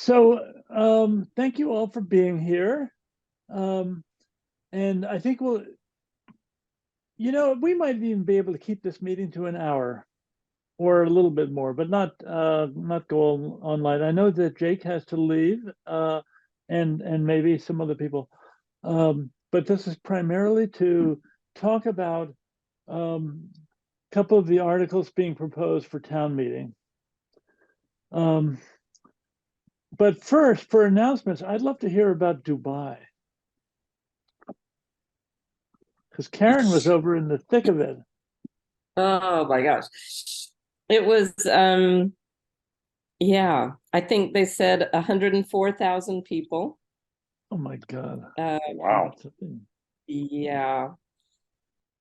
Thank you all for being here. Um, and I think we might even be able to keep this meeting to an hour or a little bit more, but not go online. I know that Jake has to leave, and maybe some other people. But this is primarily to talk about a couple of the articles being proposed for town meeting. But first, for announcements, I'd love to hear about Dubai. Because Karen was over in the thick of it. Oh my gosh. It was yeah, I think they said 104,000 people. Oh my God. Wow. Yeah.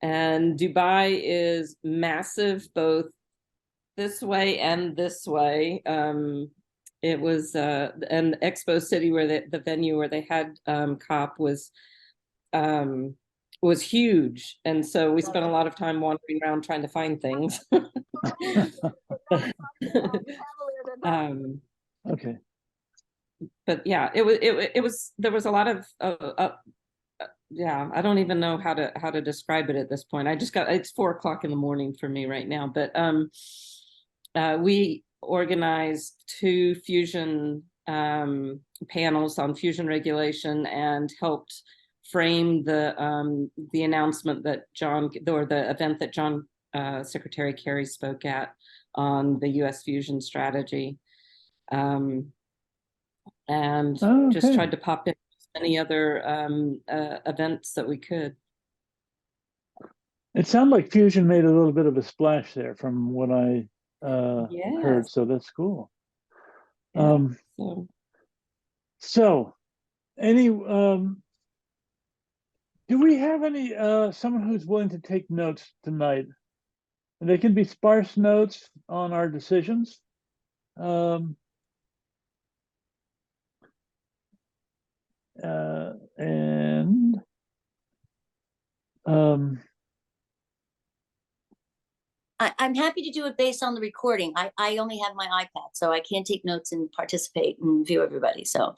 And Dubai is massive both this way and this way. It was and Expo City where the venue where they had COP was huge, and so we spent a lot of time wandering around trying to find things. Okay. But yeah, it was there was a lot of yeah, I don't even know how to describe it at this point. It's 4 o'clock in the morning for me right now, but we organized two fusion panels on fusion regulation and helped frame the announcement that the event that John Secretary Kerry spoke at on the U.S. fusion strategy, and just tried to pop in any other events that we could. It sounded like fusion made a little bit of a splash there from what I heard, so that's cool. Yeah, so any do we have any someone who's willing to take notes tonight? And they can be sparse notes on our decisions. I'm happy to do it based on the recording. I only have my iPad, so I can't take notes and participate and view everybody. So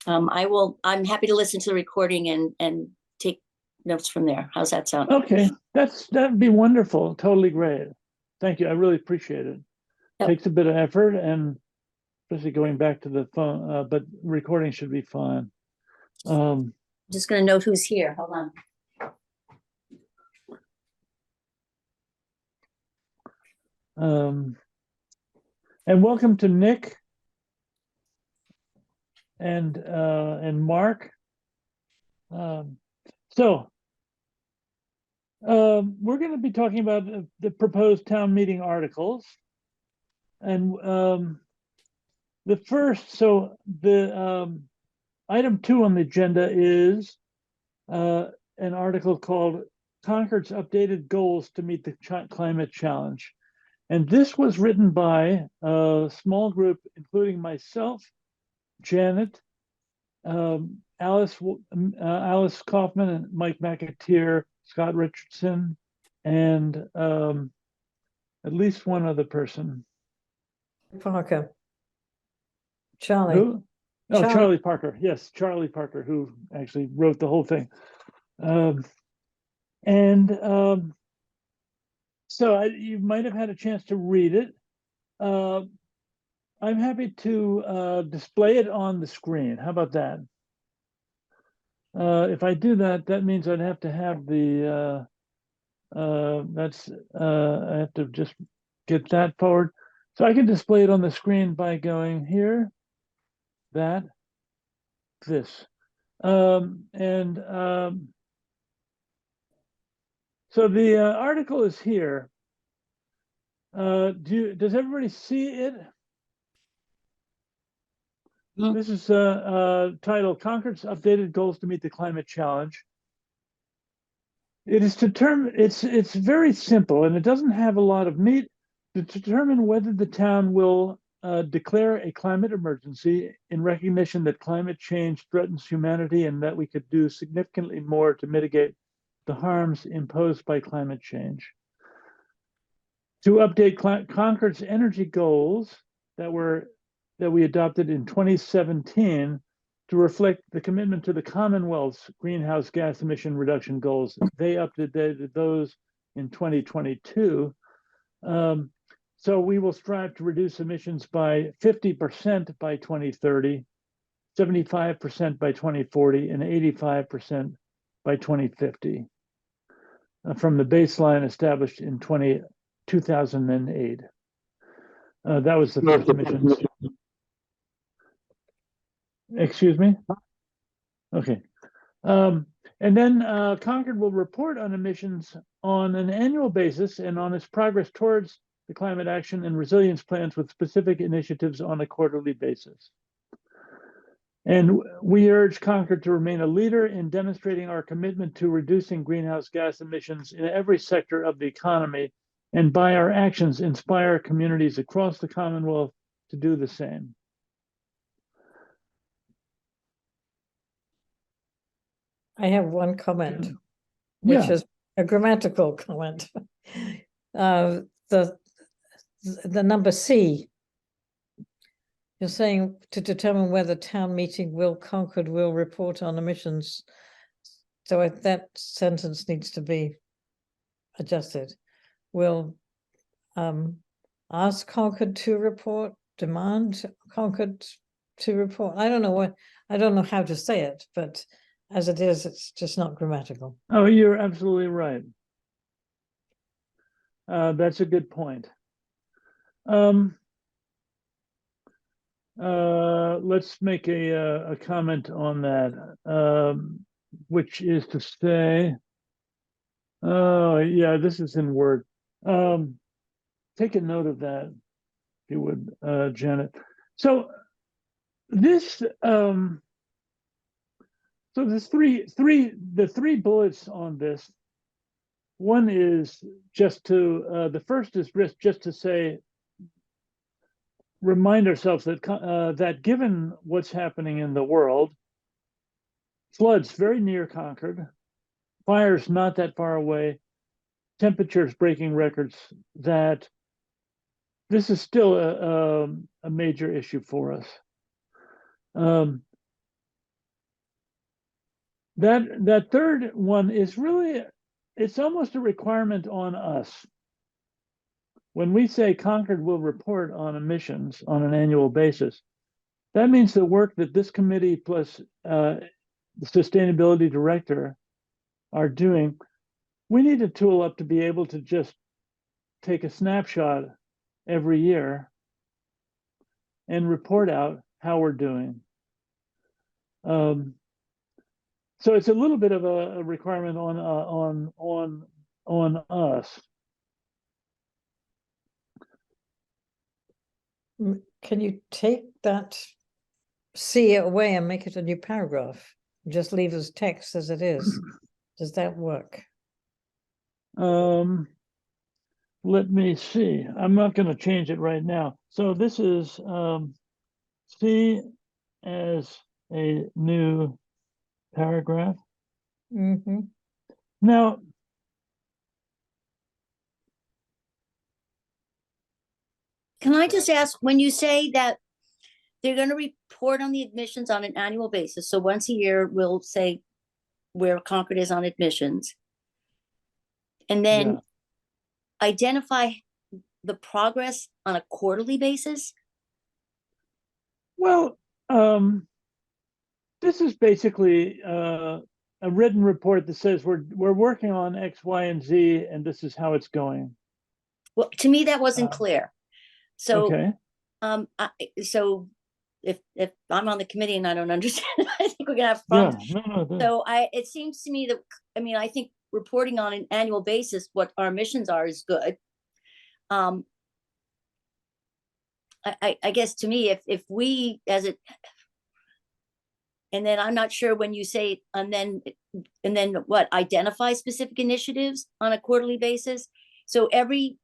I'm happy to listen to the recording and take notes from there. How's that sound? Okay, that'd be wonderful. Totally great. Thank you. I really appreciate it. Yep. Takes a bit of effort, and especially going back to the phone, but recording should be fine. I'm just going to note who's here. Hold on. And welcome to Nick and Mark. We're going to be talking about the proposed town meeting articles, and the first. So the item 2 on the agenda is an article called "Concord's Updated Goals to Meet the Climate Challenge." And this was written by a small group, including myself, Janet, Alice Kaufman, and Mike McAteer, Scott Richardson, and at least one other person. Parker. Charlie. Who? Oh, Charlie Parker. Yes, Charlie Parker, who actually wrote the whole thing. So you might have had a chance to read it. I'm happy to display it on the screen. How about that? If I do that, that means I'd have to have the, I have to just get that forward. So I can display it on the screen by going here, that, this. So the article is here. Does everybody see it? Mm-hmm. This is titled "Concord's Updated Goals to Meet the Climate Challenge." It is it's very simple, and it doesn't have a lot of meat. To determine whether the town will declare a climate emergency in recognition that climate change threatens humanity and that we could do significantly more to mitigate the harms imposed by climate change. To update Concord's energy goals that were that we adopted in 2017 to reflect the commitment to the Commonwealth's greenhouse gas emission reduction goals. They updated those in 2022. So we will strive to reduce emissions by 50% by 2030, 75% by 2040, and 85% by 2050 from the baseline established in 2008. That was the first emissions. Excuse me? Okay. And then Concord will report on emissions on an annual basis and on its progress towards the climate action and resilience plans with specific initiatives on a quarterly basis. And we urge Concord to remain a leader in demonstrating our commitment to reducing greenhouse gas emissions in every sector of the economy, and by our actions inspire communities across the Commonwealth to do the same. I have one comment, which is a grammatical comment. The number C, you're saying to determine whether town meeting Concord will report on emissions. So that sentence needs to be adjusted. Will ask Concord to report, demand Concord to report. I don't know how to say it, but as it is, it's just not grammatical. Oh, you're absolutely right. That's a good point. Let's make a comment on that, which is to say, oh yeah, this is in Word. Take a note of that, if you would, Janet. So this, so there's the three bullets on this. One is just to, the first is just to say, remind ourselves that that given what's happening in the world, floods very near Concord, fires not that far away, temperatures breaking records, that this is still a major issue for us. That third one is really, it's almost a requirement on us. When we say Concord will report on emissions on an annual basis, that means the work that this committee plus the sustainability director are doing, we need a tool up to be able to just take a snapshot every year and report out how we're doing. So it's a little bit of a requirement on us. Can you take that C away and make it a new paragraph? Just leave as text as it is. Does that work? Let me see. I'm not going to change it right now. So this is C as a new paragraph. Mm-hmm. Now, Can I just ask, when you say that they're going to report on the admissions on an annual basis, so once a year we'll say where Concord is on admissions, and then identify the progress on a quarterly basis? well, this is basically a written report that says we're working on X, Y, and Z, and this is how it's going. Well, to me, that wasn't clear. So, okay. So if I'm on the committee and I don't understand, I think we're gonna have problems. Yeah, no. So it seems to me that, I mean, I think reporting on an annual basis what our emissions are is good. I guess to me, if we and then I'm not sure when you say, and then what, identify specific initiatives on a quarterly basis. So every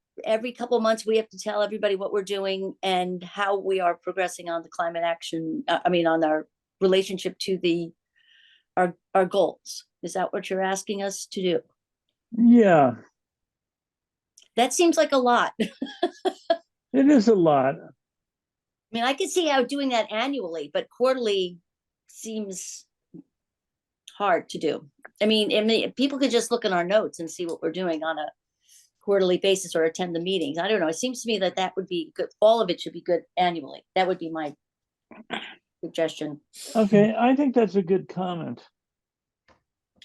couple of months we have to tell everybody what we're doing and how we are progressing on the climate action. On our relationship to our goals. Is that what you're asking us to do? Yeah. That seems like a lot. It is a lot. mean, I could see how doing that annually, but quarterly seems hard to do. I mean, people could just look in our notes and see what we're doing on a quarterly basis or attend the meetings. I don't know. It seems to me that that would be good. All of it should be good annually. That would be my suggestion. Okay, I think that's a good comment.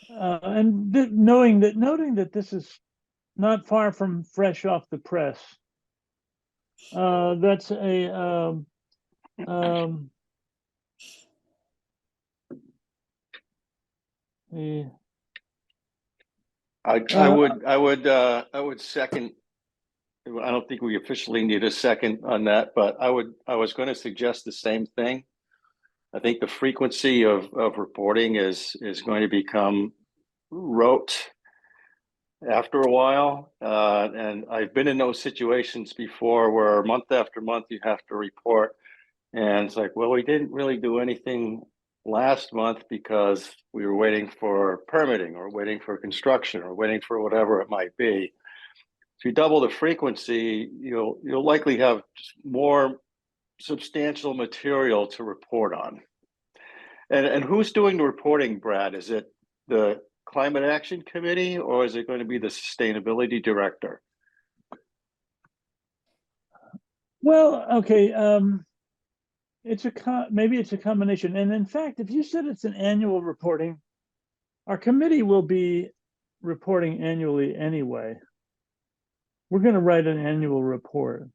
And noting that this is not far from fresh off the press. That's a I would second. I don't think we officially need a second on that, but I was going to suggest the same thing. I think the frequency of reporting is going to become rote after a while. And I've been in those situations before where month after month you have to report. And it's like, well, we didn't really do anything last month because we were waiting for permitting or waiting for construction or waiting for whatever it might be. If you double the frequency, you'll likely have more substantial material to report on. And who's doing the reporting, Brad? Is it the Climate Action Committee or is it going to be the Sustainability Director? well, okay. Maybe it's a combination. And in fact, if you said it's an annual reporting, our committee will be reporting annually anyway. We're going to write an annual report.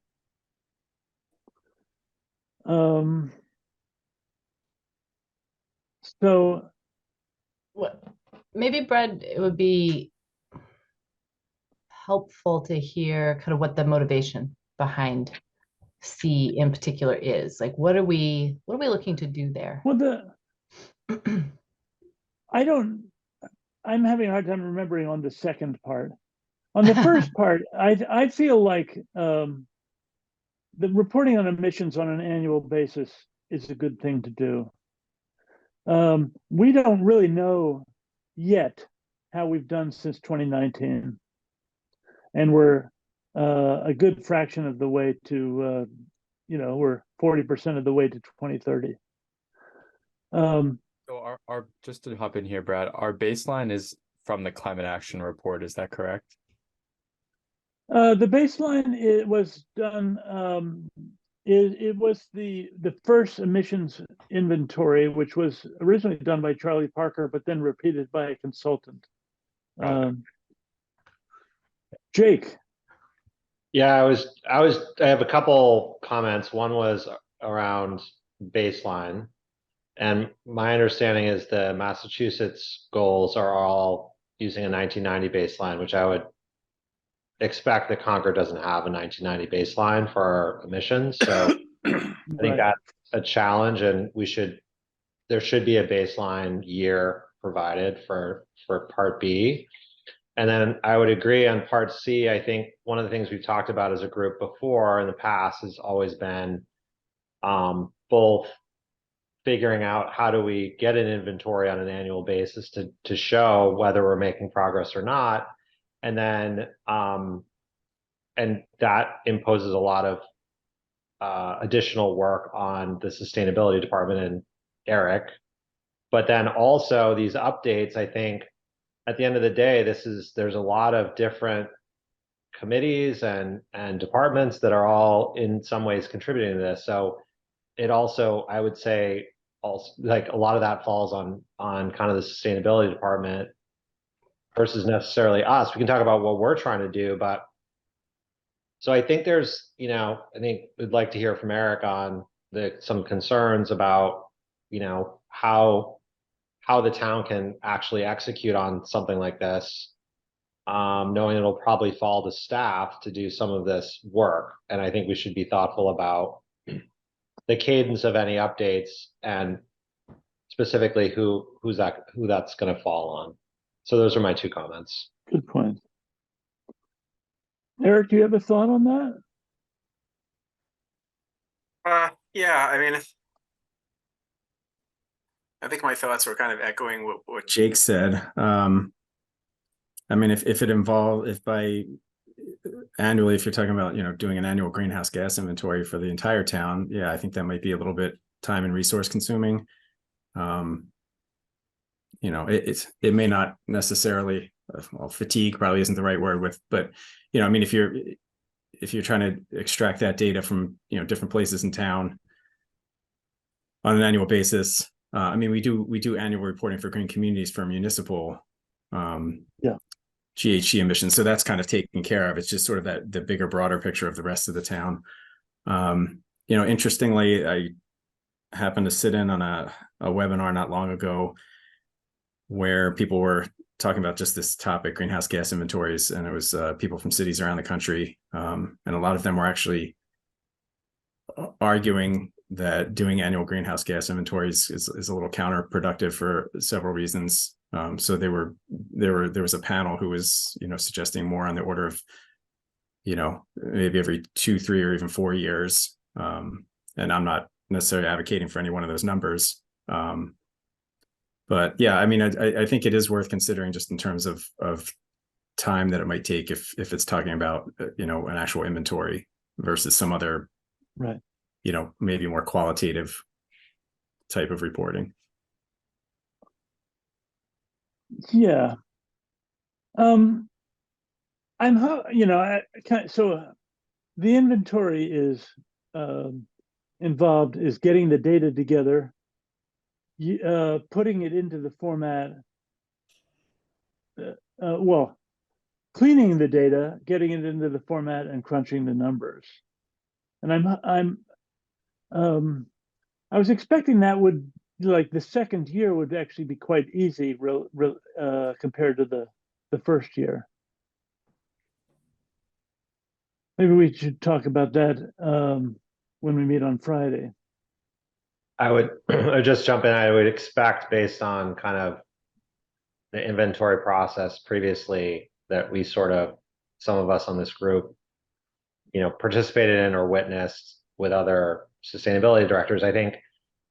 So What, maybe Brad, it would be helpful to hear kind of what the motivation behind C in particular is. Like, what are we looking to do there? well, I'm having a hard time remembering on the second part. On the first part, I feel like the reporting on emissions on an annual basis is a good thing to do. We don't really know yet how we've done since 2019. And we're a good fraction of the way to, we're 40% of the way to 2030. So our just to hop in here, Brad, our baseline is from the climate action report. Is that correct? The baseline, it was done, it was the first emissions inventory, which was originally done by Charlie Parker, but then repeated by a consultant. Jake. Yeah, I have a couple comments. One was around baseline. And my understanding is the Massachusetts goals are all using a 1990 baseline, which I would expect that Concord doesn't have a 1990 baseline for our emissions. So I think that's a challenge, and there should be a baseline year provided for Part B. And then I would agree on Part C. I think one of the things we've talked about as a group before in the past has always been both figuring out how do we get an inventory on an annual basis to show whether we're making progress or not. And then, and that imposes a lot of additional work on the sustainability department and Eric. But then also these updates, I think at the end of the day, there's a lot of different committees and departments that are all in some ways contributing to this. So it also, I would say, also like a lot of that falls on kind of the sustainability department versus necessarily us. We can talk about what we're trying to do, but so I think there's, I think we'd like to hear from Eric on some concerns about, how the town can actually execute on something like this, knowing it'll probably fall to staff to do some of this work. And I think we should be thoughtful about the cadence of any updates and specifically who that's going to fall on. So those are my two comments. Good point. Eric, do you have a thought on that? Yeah, I mean, I think my thoughts were kind of echoing what Jake said. I mean, if annually, if you're talking about, doing an annual greenhouse gas inventory for the entire town, yeah, I think that might be a little bit time and resource consuming. It may not necessarily, well, fatigue probably isn't the right word but I mean, if you're trying to extract that data from, different places in town on an annual basis, I mean, we do annual reporting for green communities for municipal, GHG emissions. So that's kind of taken care of. It's just sort of the bigger, broader picture of the rest of the town. Interestingly, I happened to sit in on a webinar not long ago where people were talking about just this topic, greenhouse gas inventories, and it was people from cities around the country. And a lot of them were actually arguing that doing annual greenhouse gas inventories is a little counterproductive for several reasons. So there was a panel who was, suggesting more on the order of, maybe every 2, 3, or even 4 years. And I'm not necessarily advocating for any one of those numbers. But yeah, I mean, I think it is worth considering just in terms of time that it might take if it's talking about, an actual inventory versus some other, Right. Maybe more qualitative type of reporting. Yeah. The inventory is involved is getting the data together, putting it into the format, cleaning the data, getting it into the format, and crunching the numbers. And I was expecting that would, like, the second year would actually be quite easy compared to the first year. Maybe we should talk about that when we meet on Friday. I would just jump in. I would expect, based on kind of the inventory process previously that we some of us on this group, participated in or witnessed with other sustainability directors. I think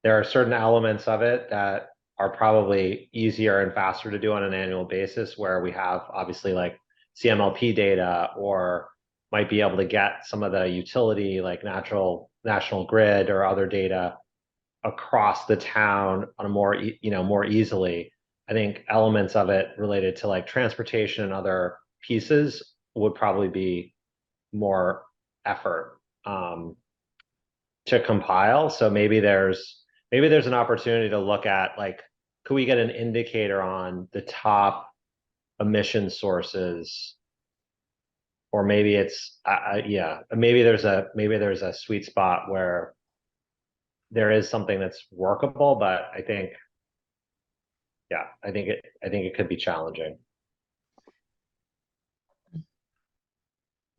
there are certain elements of it that are probably easier and faster to do on an annual basis, where we have obviously like CMLP data, or might be able to get some of the utility like national grid or other data across the town on a more easily. I think elements of it related to like transportation and other pieces would probably be more effort to compile. So maybe there's an opportunity to look at, like, could we get an indicator on the top emission sources, or maybe it's maybe there's a sweet spot where there is something that's workable, but I think it could be challenging.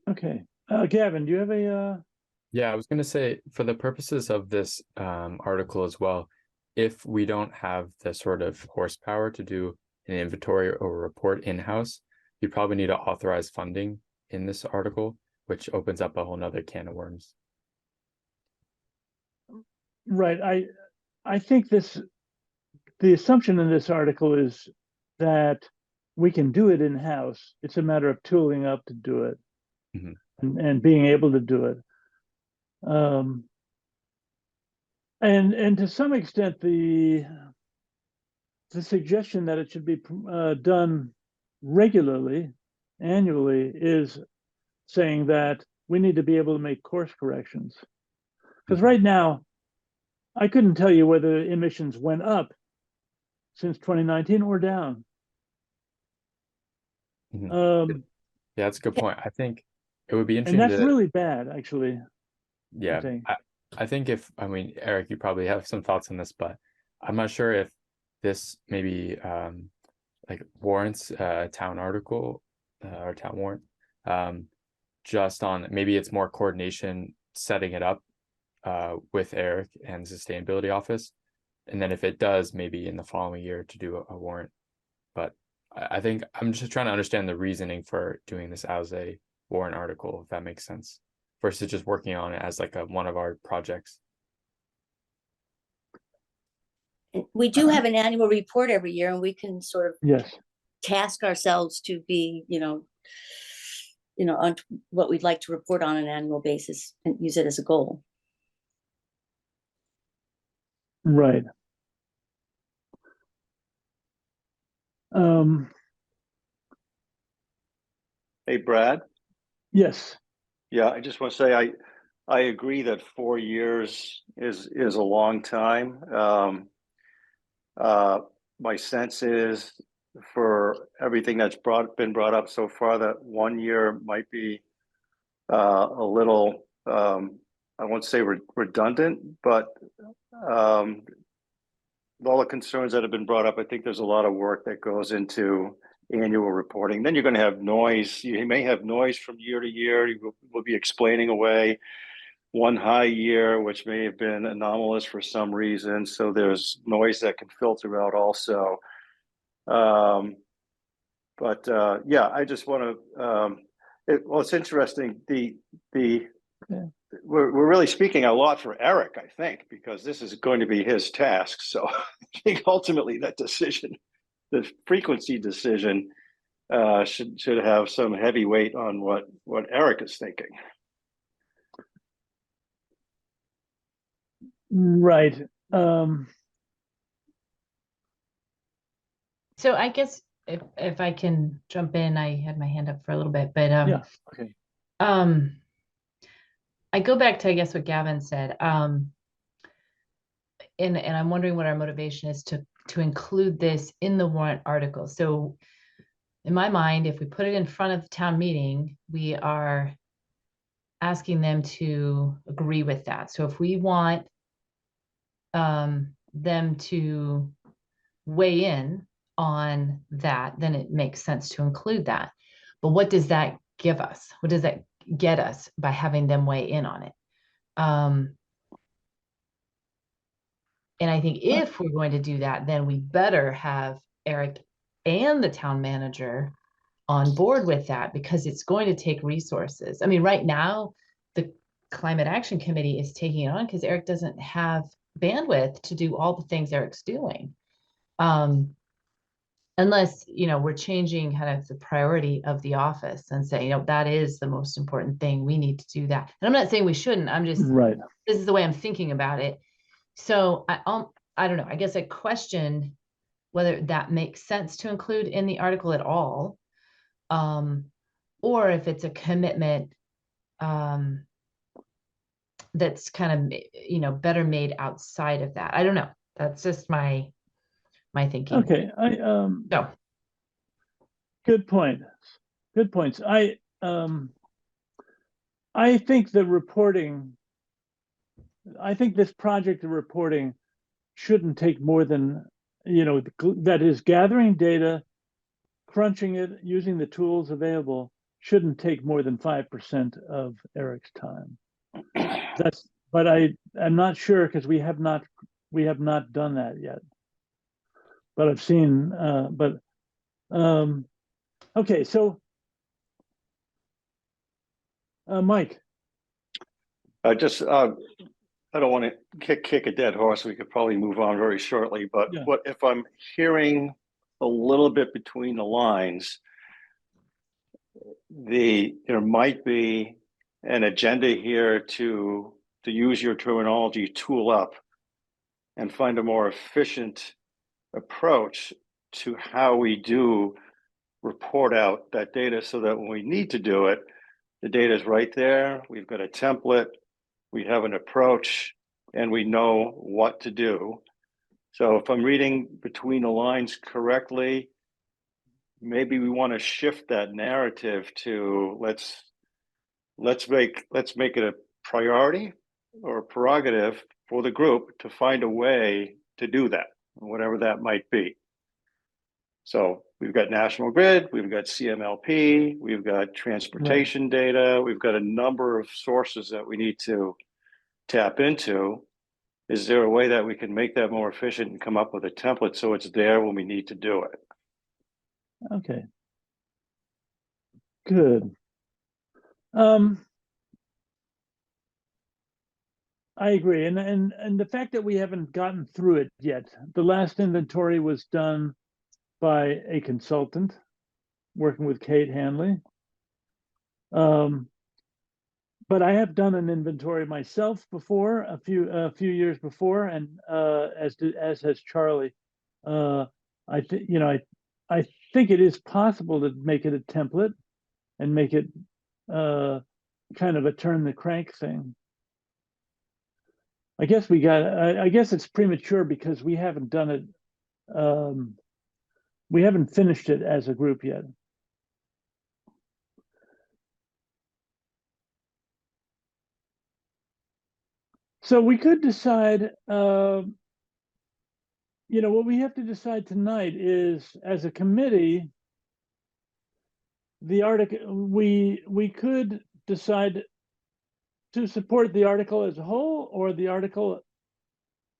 Okay. Gavin, do you have a Yeah, I was going to say, for the purposes of this article as well, if we don't have the sort of horsepower to do an inventory or report in-house, you probably need to authorize funding in this article, which opens up a whole nother can of worms. Right. I think the assumption in this article is that we can do it in-house. It's a matter of tooling up to do it. Mm-hmm. and being able to do it. And to some extent, the suggestion that it should be done regularly, annually, is saying that we need to be able to make course corrections. Because right now, I couldn't tell you whether emissions went up since 2019 or down. Mm-hmm. Yeah, that's a good point. I think it would be interesting. And that's really bad, actually. Yeah, I think Eric, you probably have some thoughts on this, but I'm not sure if this maybe like warrants a town article or town warrant. Just on, maybe it's more coordination setting it up with Eric and the sustainability office, and then if it does, maybe in the following year to do a warrant. But I think I'm just trying to understand the reasoning for doing this as a warrant article, if that makes sense, versus just working on it as like one of our projects. We do have an annual report every year, and we can sort of yes task ourselves to be, on what we'd like to report on an annual basis and use it as a goal. Right. Hey, Brad. Yes. Yeah, I just want to say I agree that 4 years is a long time. My sense is for everything that's been brought up so far, that 1 year might be a little I won't say redundant, but with all the concerns that have been brought up, I think there's a lot of work that goes into annual reporting. Then you're going to have noise. You may have noise from year to year. You will be explaining away one high year, which may have been anomalous for some reason. So there's noise that can filter out also. Yeah, I just want to. Well, it's interesting. We're really speaking a lot for Eric, I think, because this is going to be his task. So I think ultimately that decision, the frequency decision, should have some heavy weight on what Eric is thinking. Right. So I guess if I can jump in, I had my hand up for a little bit, but Yeah. Okay. I go back to, I guess, what Gavin said. And I'm wondering what our motivation is to include this in the warrant article. So in my mind, if we put it in front of the town meeting, we are asking them to agree with that. So if we want them to weigh in on that, then it makes sense to include that. But what does that give us? What does that get us by having them weigh in on it? And I think if we're going to do that, then we better have Eric and the town manager on board with that, because it's going to take resources. I mean, right now, the Climate Action Committee is taking it on because Eric doesn't have bandwidth to do all the things Eric's doing. Unless, we're changing kind of the priority of the office and say, that is the most important thing. We need to do that. And I'm not saying we shouldn't. I'm just, Right. This is the way I'm thinking about it. So I don't know. I guess I question whether that makes sense to include in the article at all, or if it's a commitment that's kind of better made outside of that. I don't know. That's just my thinking. Okay. So Good point. Good points. I think the reporting. I think this project of reporting shouldn't take more than, that is, gathering data, crunching it, using the tools available, shouldn't take more than 5% of Eric's time. But I'm not sure, because we have not done that yet. But I've seen, okay, so Mike. I don't want to kick a dead horse. We could probably move on very shortly, but Yeah. what if I'm hearing a little bit between the lines, there might be an agenda here to use your terminology, tool up and find a more efficient approach to how we do report out that data, so that when we need to do it, the data is right there. We've got a template, we have an approach, and we know what to do. So if I'm reading between the lines correctly, maybe we want to shift that narrative to let's make it a priority or a prerogative for the group to find a way to do that, whatever that might be. So we've got National Grid, we've got CMLP, we've got transportation data, we've got a number of sources that we need to tap into. Is there a way that we can make that more efficient and come up with a template so it's there when we need to do it? Okay. Good. I agree. And the fact that we haven't gotten through it yet, the last inventory was done by a consultant working with Kate Hanley. But I have done an inventory myself before, a few years before, and as has Charlie. I think, you know, I think it is possible to make it a template and make it kind of a turn the crank thing. I guess I guess it's premature because we haven't done it. We haven't finished it as a group yet. So we could decide, you know, what we have to decide tonight is, as a committee, the article, we could decide to support the article as a whole, or the article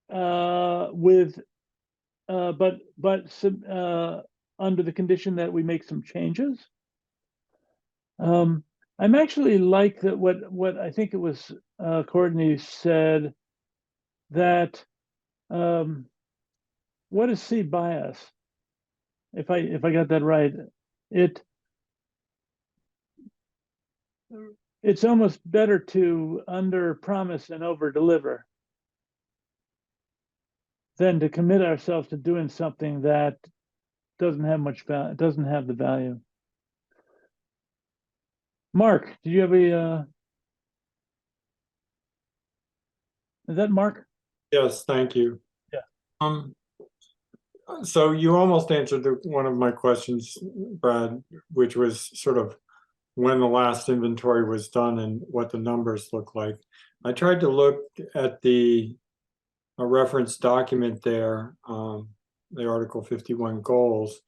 with, under the condition that we make some changes. I'm actually like that. What I think it was Courtney said, that what is C bias? If I got that right, it's almost better to under promise and over deliver than to commit ourselves to doing something that doesn't have much value, doesn't have the value. Mark, did you have a? Is that Mark? Yes, thank you. Yeah. So you almost answered one of my questions, Brad, which was sort of when the last inventory was done and what the numbers look like. I tried to look at a reference document there, the Article 51 goals,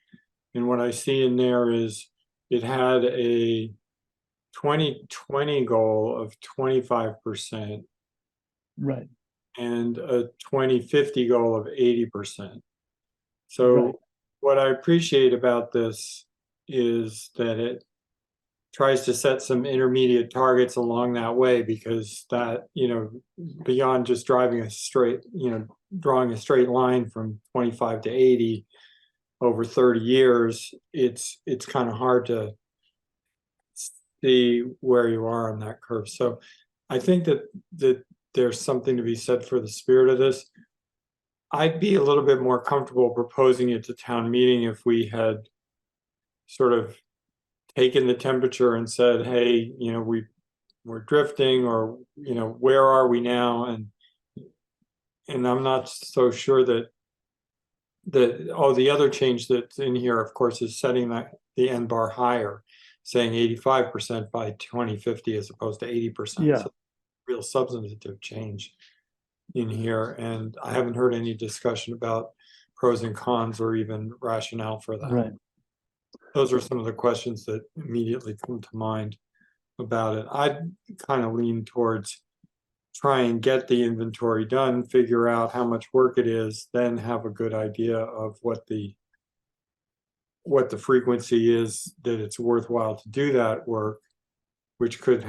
and what I see in there is it had a 2020 goal of 25%. Right. And a 2050 goal of 80%. So right. What I appreciate about this is that it tries to set some intermediate targets along that way, because that, you know, beyond just driving a straight, you know, drawing a straight line from 25 to 80 over 30 years, it's kind of hard to see where you are on that curve. So I think that there's something to be said for the spirit of this. I'd be a little bit more comfortable proposing it to town meeting if we had sort of taken the temperature and said, hey, you know, we're drifting, or, you know, where are we now? And I'm not so sure that the other change that's in here, of course, is setting the end bar higher, saying 85% by 2050 as opposed to 80%. Yeah. So real substantive change in here, and I haven't heard any discussion about pros and cons or even rationale for that. Right. Those are some of the questions that immediately come to mind about it. I'd kind of lean towards try and get the inventory done, figure out how much work it is, then have a good idea of what the frequency is that it's worthwhile to do that work, which could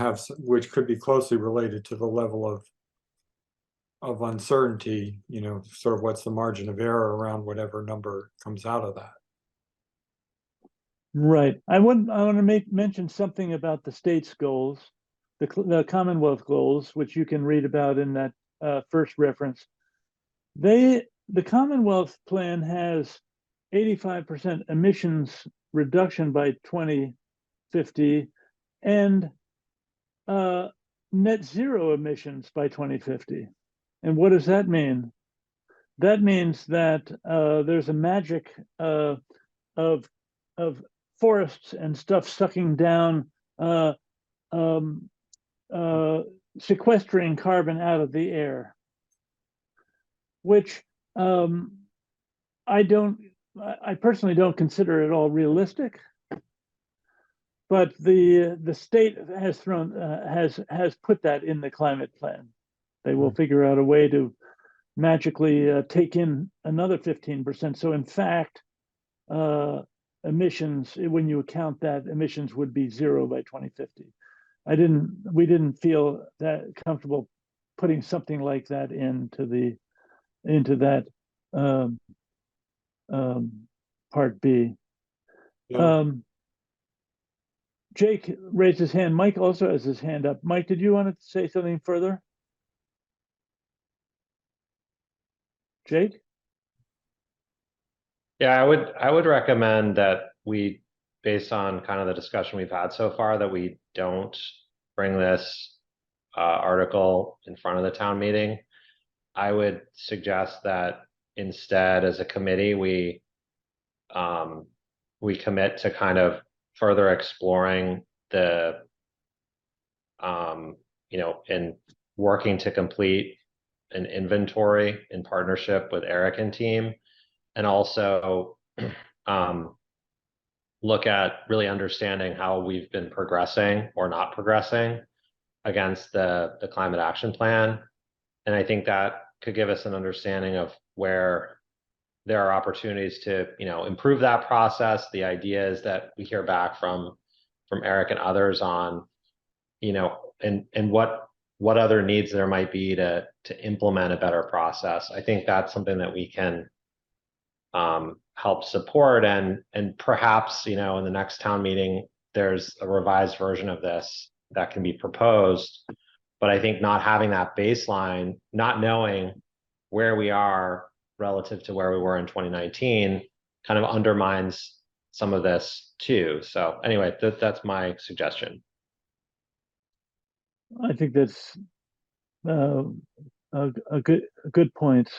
be closely related to the level of uncertainty, you know, sort of what's the margin of error around whatever number comes out of that. Right. I want to mention something about the state's goals, the Commonwealth goals, which you can read about in that first reference. The Commonwealth plan has 85% emissions reduction by 2050 and net zero emissions by 2050. And what does that mean? That means that there's a magic of forests and stuff sucking down, sequestering carbon out of the air, which I personally don't consider at all realistic. But the state has has put that in the climate plan. They will figure out a way to magically take in another 15%. So in fact, emissions, when you account that, emissions would be zero by 2050. We didn't feel that comfortable putting something like that into that part B. Yeah. Jake raised his hand. Mike also has his hand up. Mike, did you want to say something further? Jake? Yeah, I would recommend that we, based on kind of the discussion we've had so far, that we don't bring this article in front of the town meeting. I would suggest that instead, as a committee, we commit to kind of further exploring the and working to complete an inventory in partnership with Eric and team, and also look at really understanding how we've been progressing or not progressing against the climate action plan. And I think that could give us an understanding of where there are opportunities to, improve that process. The idea is that we hear back from Eric and others on, and what other needs there might be to implement a better process. I think that's something that we can help support, and perhaps, in the next town meeting, there's a revised version of this that can be proposed. But I think not having that baseline, not knowing where we are relative to where we were in 2019, kind of undermines some of this too. So anyway, that's my suggestion. I think that's a good point.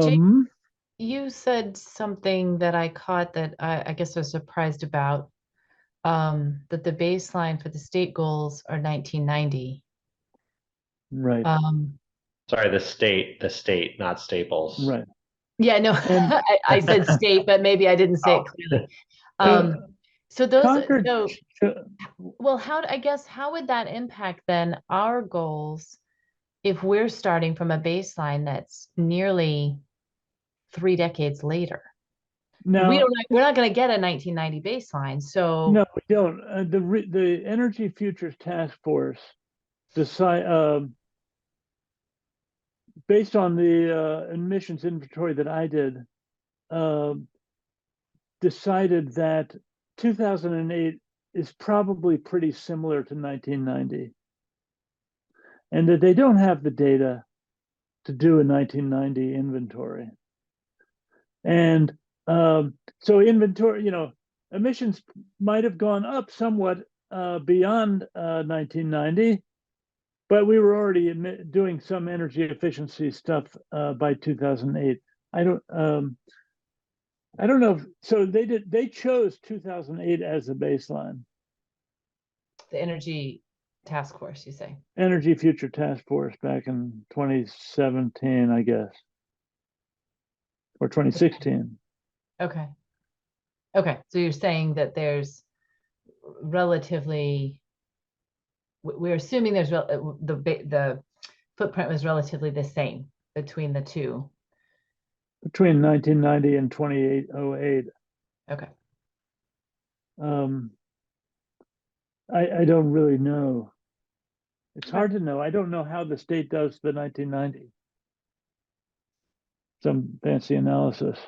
Jake, you said something that I caught that I guess I was surprised about, that the baseline for the state goals are 1990. Right. Sorry, the state, not Staples. Right. Yeah, no, And- I said state, but maybe I didn't say it clearly. So those, Concord, well, how would that impact then our goals if we're starting from a baseline that's nearly 3 decades later? now, We're not going to get a 1990 baseline. So no, we don't. The Energy Futures Task Force based on the emissions inventory that I did, decided that 2008 is probably pretty similar to 1990, and that they don't have the data to do a 1990 inventory. And so inventory, emissions might have gone up somewhat beyond 1990, but we were already doing some energy efficiency stuff by 2008. I don't know. So they chose 2008 as a baseline. the Energy Task Force, you say? Energy Future Task Force back in 2017, I guess, or 2016. Okay. So you're saying that there's relatively, we're assuming there's the footprint was relatively the same between the two. Between 1990 and 2808. Okay. I don't really know. It's hard to know. I don't know how the state does the 1990. Some fancy analysis.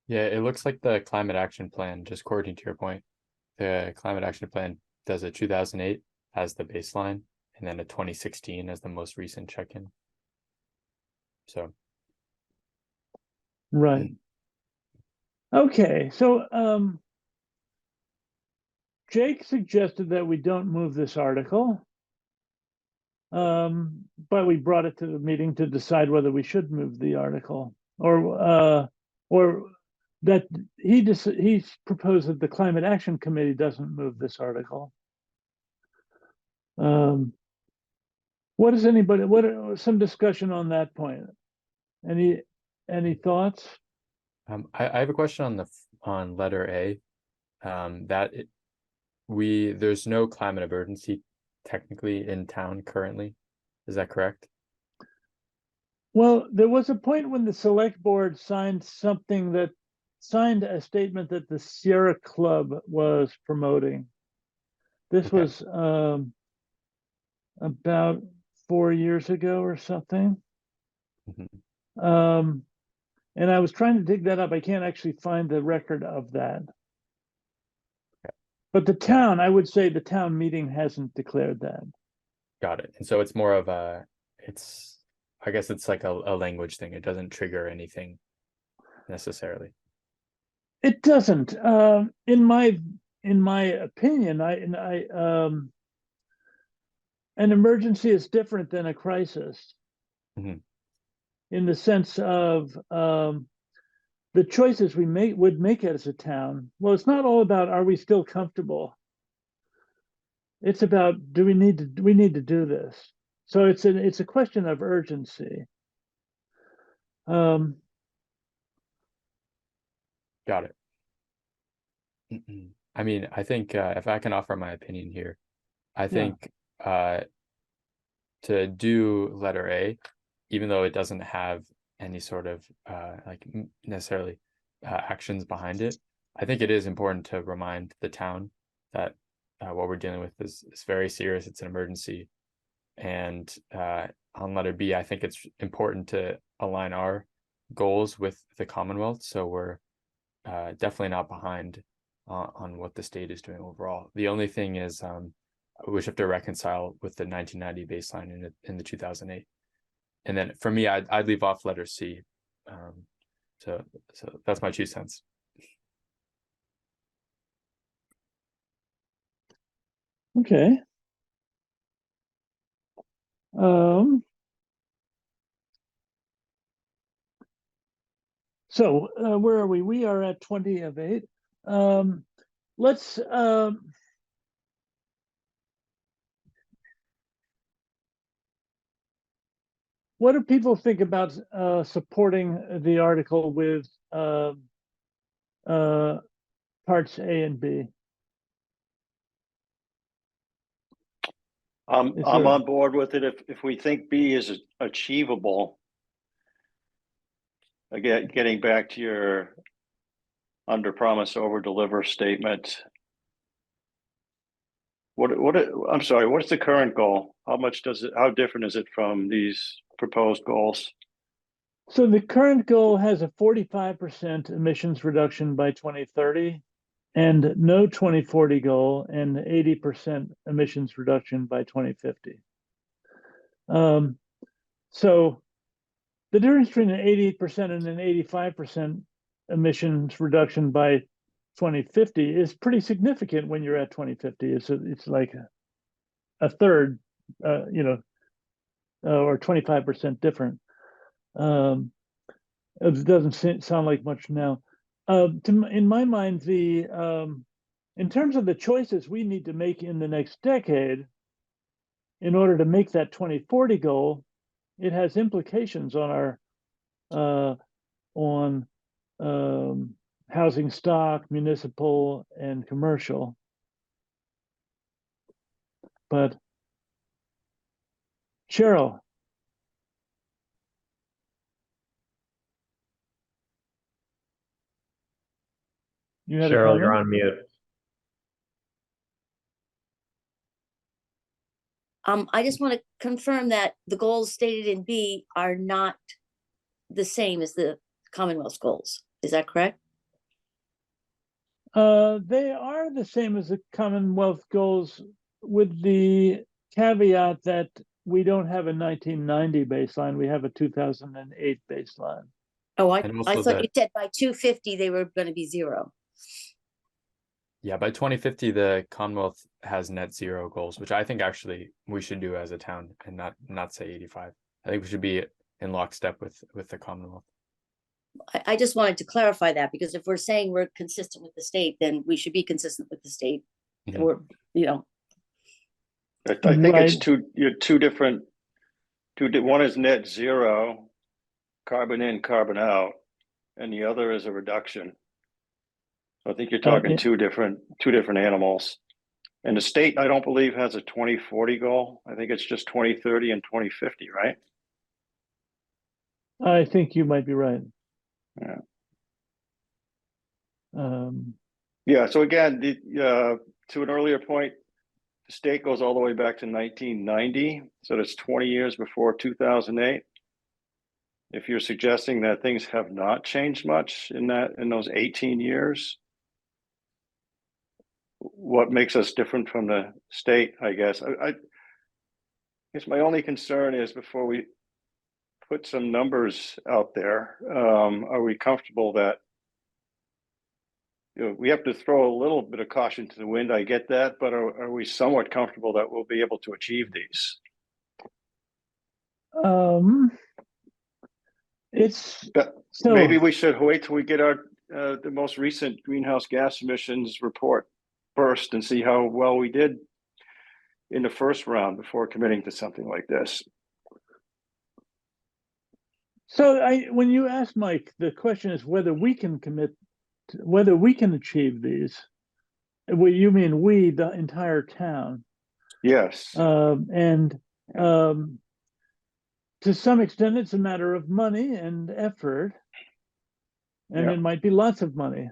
Yeah, it looks like the climate action plan, just according to your point, the climate action plan does a 2008 as the baseline, and then a 2016 as the most recent check-in. So. Right. Okay, so Jake suggested that we don't move this article, but we brought it to the meeting to decide whether we should move the article, or that he proposed that the Climate Action Committee doesn't move this article. What are some discussion on that point? Any thoughts? I have a question on letter A. There's no climate emergency technically in town currently. Is that correct? Well, there was a point when the select board signed a statement that the Sierra Club was promoting. This Okay. was about 4 years ago or something. Mhm. And I was trying to dig that up. I can't actually find the record of that. But the town, I would say the town meeting hasn't declared that. Got it. And so it's more of a, I guess it's like a language thing. It doesn't trigger anything necessarily. It doesn't. In my opinion, an emergency is different than a crisis. Mhm. In the sense of the choices we would make as a town. Well, it's not all about are we still comfortable. It's about we need to do this. So it's a question of urgency. Got it. I mean, I think if I can offer my opinion here, I think to do letter A, even though it doesn't have any sort of like necessarily actions behind it, I think it is important to remind the town that what we're dealing with is very serious. It's an emergency. And on letter B, I think it's important to align our goals with the Commonwealth. So we're definitely not behind on what the state is doing overall. The only thing is we have to reconcile with the 1990 baseline in the 2008. And then for me, I'd leave off letter C. So that's my 2 cents. Okay. So where are we? We are at 20 of 8. Let's what do people think about supporting the article with parts A and B? I'm Is I'm there- on board with it if we think B is achievable. Again, getting back to your under promise over deliver statement. I'm sorry, what's the current goal? How different is it from these proposed goals? So the current goal has a 45% emissions reduction by 2030 and no 2040 goal and 80% emissions reduction by 2050. So the difference between an 88% and an 85% emissions reduction by 2050 is pretty significant when you're at 2050. It's like a third, or 25% different. It doesn't sound like much now. In my mind, in terms of the choices we need to make in the next decade, in order to make that 2040 goal, it has implications on our housing stock, municipal and commercial. But Cheryl. Cheryl, you're on mute. I just want to confirm that the goals stated in B are not the same as the Commonwealth's goals. Is that correct? They are the same as the Commonwealth goals, with the caveat that we don't have a 1990 baseline, we have a 2008 baseline. Oh, I And also thought you said by 250 they were going to be 0. Yeah, by 2050, the Commonwealth has net zero goals, which I think actually we should do as a town and not say 85. I think we should be in lockstep with the Commonwealth. I just wanted to clarify that, because if we're saying we're consistent with the state, then we should be consistent with the state. Mhm. Or, I think it's Right. two different. One is net zero, carbon in, carbon out, and the other is a reduction. So I think you're talking yeah. two different animals. And the state, I don't believe, has a 2040 goal. I think it's just 2030 and 2050, right? I think you might be right. Yeah. Yeah. So again, to an earlier point, the state goes all the way back to 1990. So that's 20 years before 2008. if you're suggesting that things have not changed much in those 18 years, what makes us different from the state, I guess. I guess my only concern is before we put some numbers out there, are we comfortable that, you know, we have to throw a little bit of caution to the wind, I get that, but are we somewhat comfortable that we'll be able to achieve these? It's But so maybe we should wait till we get our the most recent greenhouse gas emissions report first and see how well we did in the first round before committing to something like this. so when you ask Mike, the question is whether we can whether we can achieve these. Well, you mean we, the entire town. Yes. And to some extent, it's a matter of money and effort, and Yeah. it might be lots of money.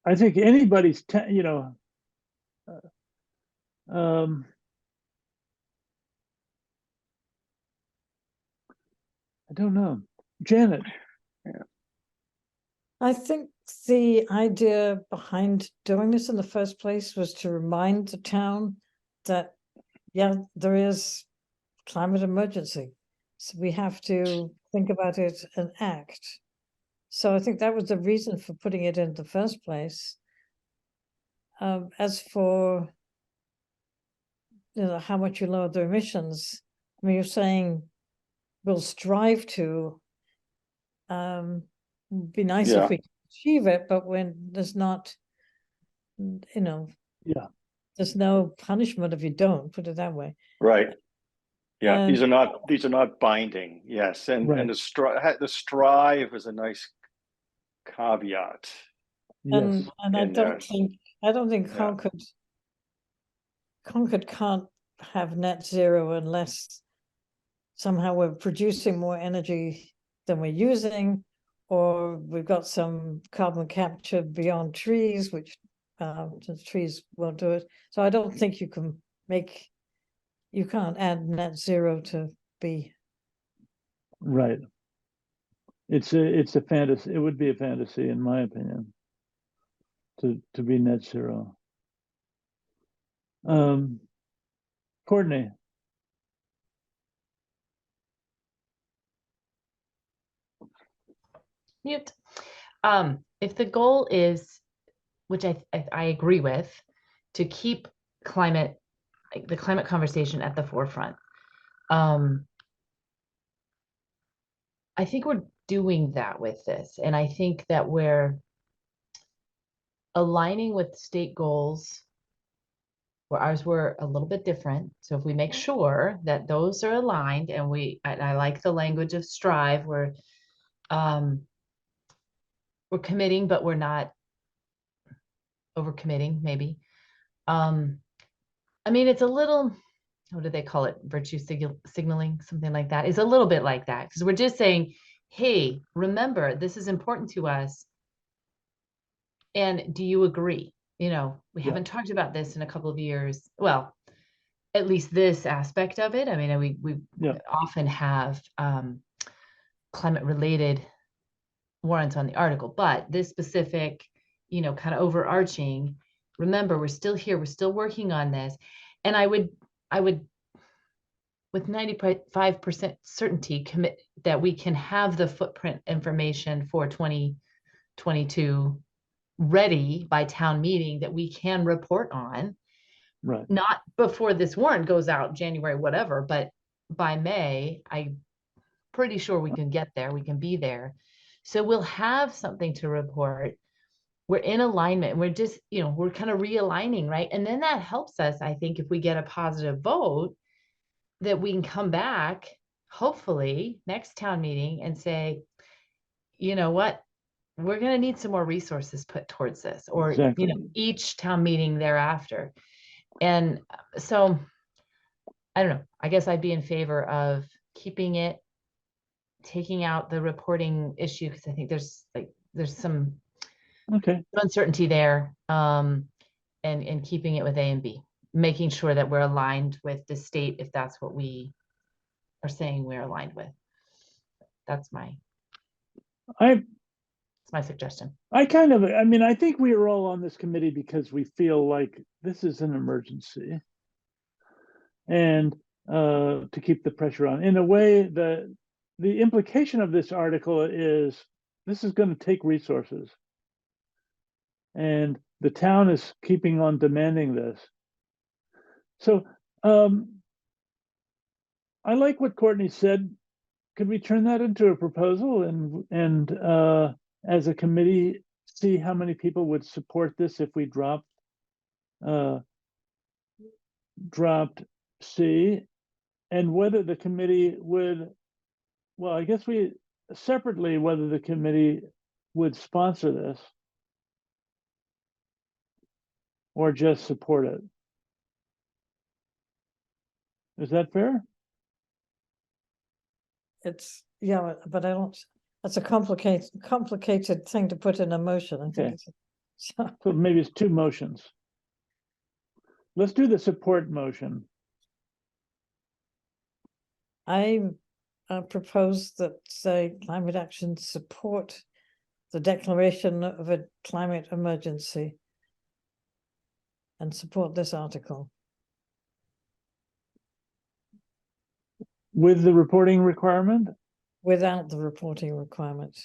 I think anybody's, you know, I don't know, Janet. I think the idea behind doing this in the first place was to remind the town that, yeah, there is climate emergency. So we have to think about it and act. So I think that was the reason for putting it in the first place. As for, you know, how much you lower the emissions, I mean, you're saying we'll strive to, be nice Yeah. if we can achieve it, but when there's not, you know, Yeah. there's no punishment if you don't, put it that way. Right. Yeah, And- these are not binding. Yes, and Right. the strive is a nice caveat. Yes. And I in there. don't think Yeah. Concord can't have net zero unless somehow we're producing more energy than we're using, or we've got some carbon capture beyond trees, which the trees won't do it. So I don't think you can't add net zero to be. Right. It's a fantasy. It would be a fantasy, in my opinion, to be net zero. Courtney. Mute. If the goal is, which I agree with, to keep the climate conversation at the forefront, I think we're doing that with this, and I think that we're aligning with state goals, where ours were a little bit different. So if we make sure that those are aligned, and I like the language of strive, we're committing, but we're not overcommitting, maybe. I mean, it's a little, what do they call it? Virtue signaling, something like that. It's a little bit like that, because we're just saying, hey, remember, this is important to us. And do you agree? You know, we Yeah. haven't talked about this in a couple of years. Well, at least this aspect of it. I mean, we Yeah. often have climate related warrants on the article, but this specific, you know, kind of overarching, remember, we're still here, we're still working on this. And I would with 95% certainty commit that we can have the footprint information for 2022 ready by town meeting that we can report on. Right. Not before this warrant goes out January, whatever, but by May, I'm pretty sure we can get there, we can be there. So we'll have something to report. We're in alignment. We're just, you know, we're kind of realigning, right? And then that helps us, I think, if we get a positive vote, that we can come back, hopefully, next town meeting and say, you know what, we're going to need some more resources put towards this, or, Exactly. you know, each town meeting thereafter. And so, I don't know, I guess I'd be in favor of keeping it, taking out the reporting issue, because I think there's some Okay. uncertainty there, and keeping it with A and B, making sure that we're aligned with the state if that's what we are saying we're aligned with. That's I my suggestion. I mean, I think we are all on this committee because we feel like this is an emergency. And to keep the pressure on. In a way, the implication of this article is this is going to take resources. And the town is keeping on demanding this. So I like what Courtney said. Could we turn that into a proposal and as a committee, see how many people would support this if we dropped C, and whether the committee would, well, I guess we separately, whether the committee would sponsor this or just support it. Is that fair? It's, yeah, but I don't, that's a complicated thing to put in a motion. I think Okay. it's, So maybe it's two motions. Let's do the support motion. I propose that climate action support the declaration of a climate emergency and support this article. With the reporting requirement? Without the reporting requirement.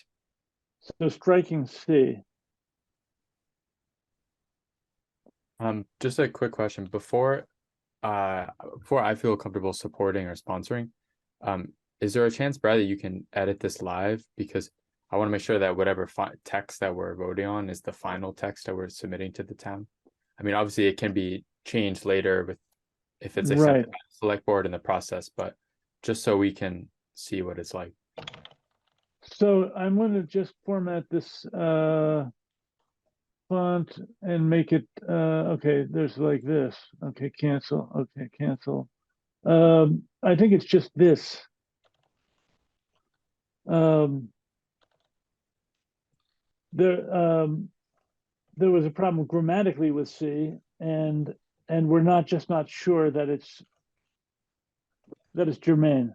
So striking C. Just a quick question before I feel comfortable supporting or sponsoring. Is there a chance, Brad, that you can edit this live? Because I want to make sure that whatever text that we're voting on is the final text that we're submitting to the town. I mean, obviously it can be changed later with if it's accepted Right. by the select board in the process, but just so we can see what it's like. So I'm going to just format this font and make it okay, there's like this. Okay, cancel. Okay, cancel. I think it's just this. There was a problem grammatically with C, and we're not sure that it's germane.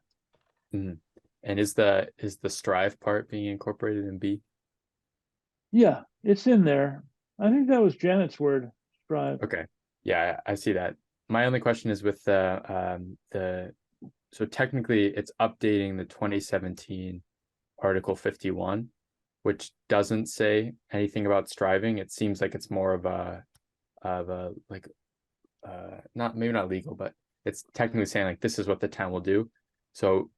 Mm-hmm. And is the strive part being incorporated in B? Yeah, it's in there. I think that was Janet's word, strive. Okay, yeah, I see that. My only question is with the so technically it's updating the 2017 Article 51, which doesn't say anything about striving. It seems like it's more of a like not maybe not legal, but it's technically saying like this is what the town will do. So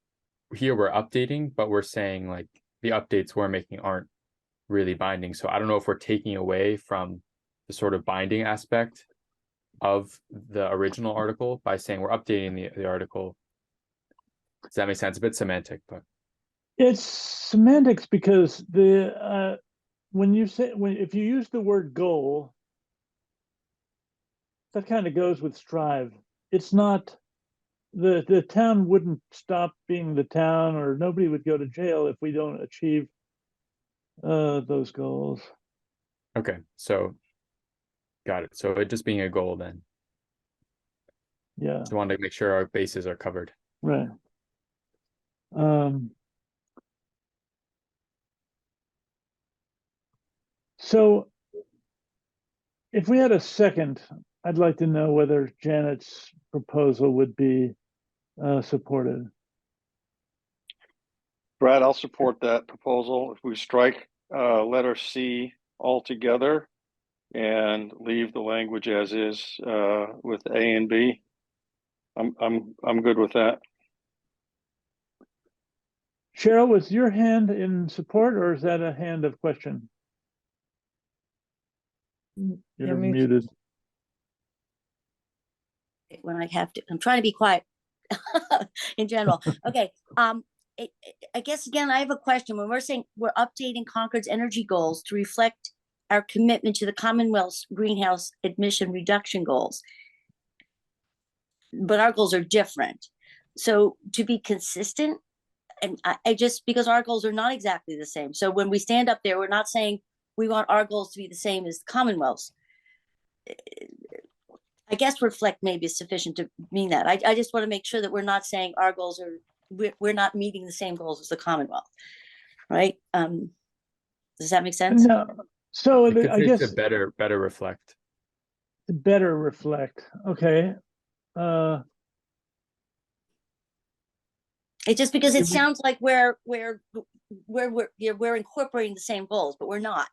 here we're updating, but we're saying like the updates we're making aren't really binding. So I don't know if we're taking away from the sort of binding aspect of the original article by saying we're updating the article. Does that make sense? A bit semantic, but It's semantics because the if you use the word goal, that kind of goes with strive. It's not the town wouldn't stop being the town, or nobody would go to jail if we don't achieve those goals. okay, so got it. So it just being a goal then. Yeah. Just wanted to make sure our bases are covered. Right. So if we had a second, I'd like to know whether Janet's proposal would be supported. Brad, I'll support that proposal. If we strike letter C altogether and leave the language as is with A and B, I'm good with that. Cheryl, was your hand in support, or is that a hand of question? You're muted. When I have to, I'm trying to be quiet in general. Okay. I guess again, I have a question. When we're saying we're updating Concord's energy goals to reflect our commitment to the Commonwealth's greenhouse emission reduction goals, but our goals are different. So to be consistent, and I just, because our goals are not exactly the same. So when we stand up there, we're not saying we want our goals to be the same as the Commonwealth's. I guess reflect maybe is sufficient to mean that. I just want to make sure that we're not saying our goals are we're not meeting the same goals as the Commonwealth, right? Does that make sense? No, so I could I say guess to better reflect. to better reflect, okay. It's just because it Did we- sounds like we're incorporating the same goals, but we're not.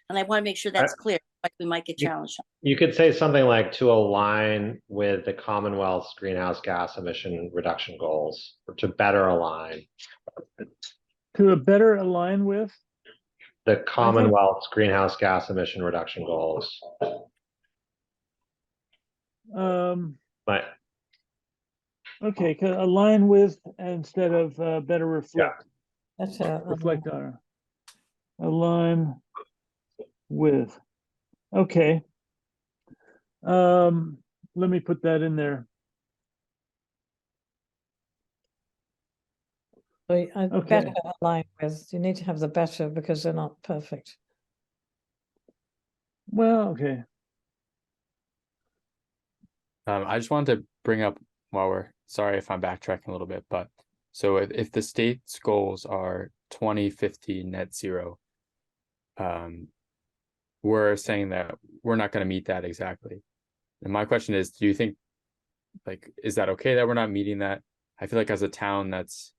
And I want to make sure that's clear, like we might get challenged. You could say something like to align with the Commonwealth's greenhouse gas emission reduction goals, or to better align To a better align with, the Commonwealth's greenhouse gas emission reduction goals. But okay, align with instead of better reflect. That's Reflect on. Align with. Okay. Let me put that in there. so Okay. better align with, you need to have the better because they're not perfect. Well, okay. I just wanted to bring up while we're sorry if I'm backtracking a little bit, but so if the state's goals are 2050 net zero, we're saying that we're not going to meet that exactly. And my question is, do you think, like, is that okay that we're not meeting that? I feel like as a town that's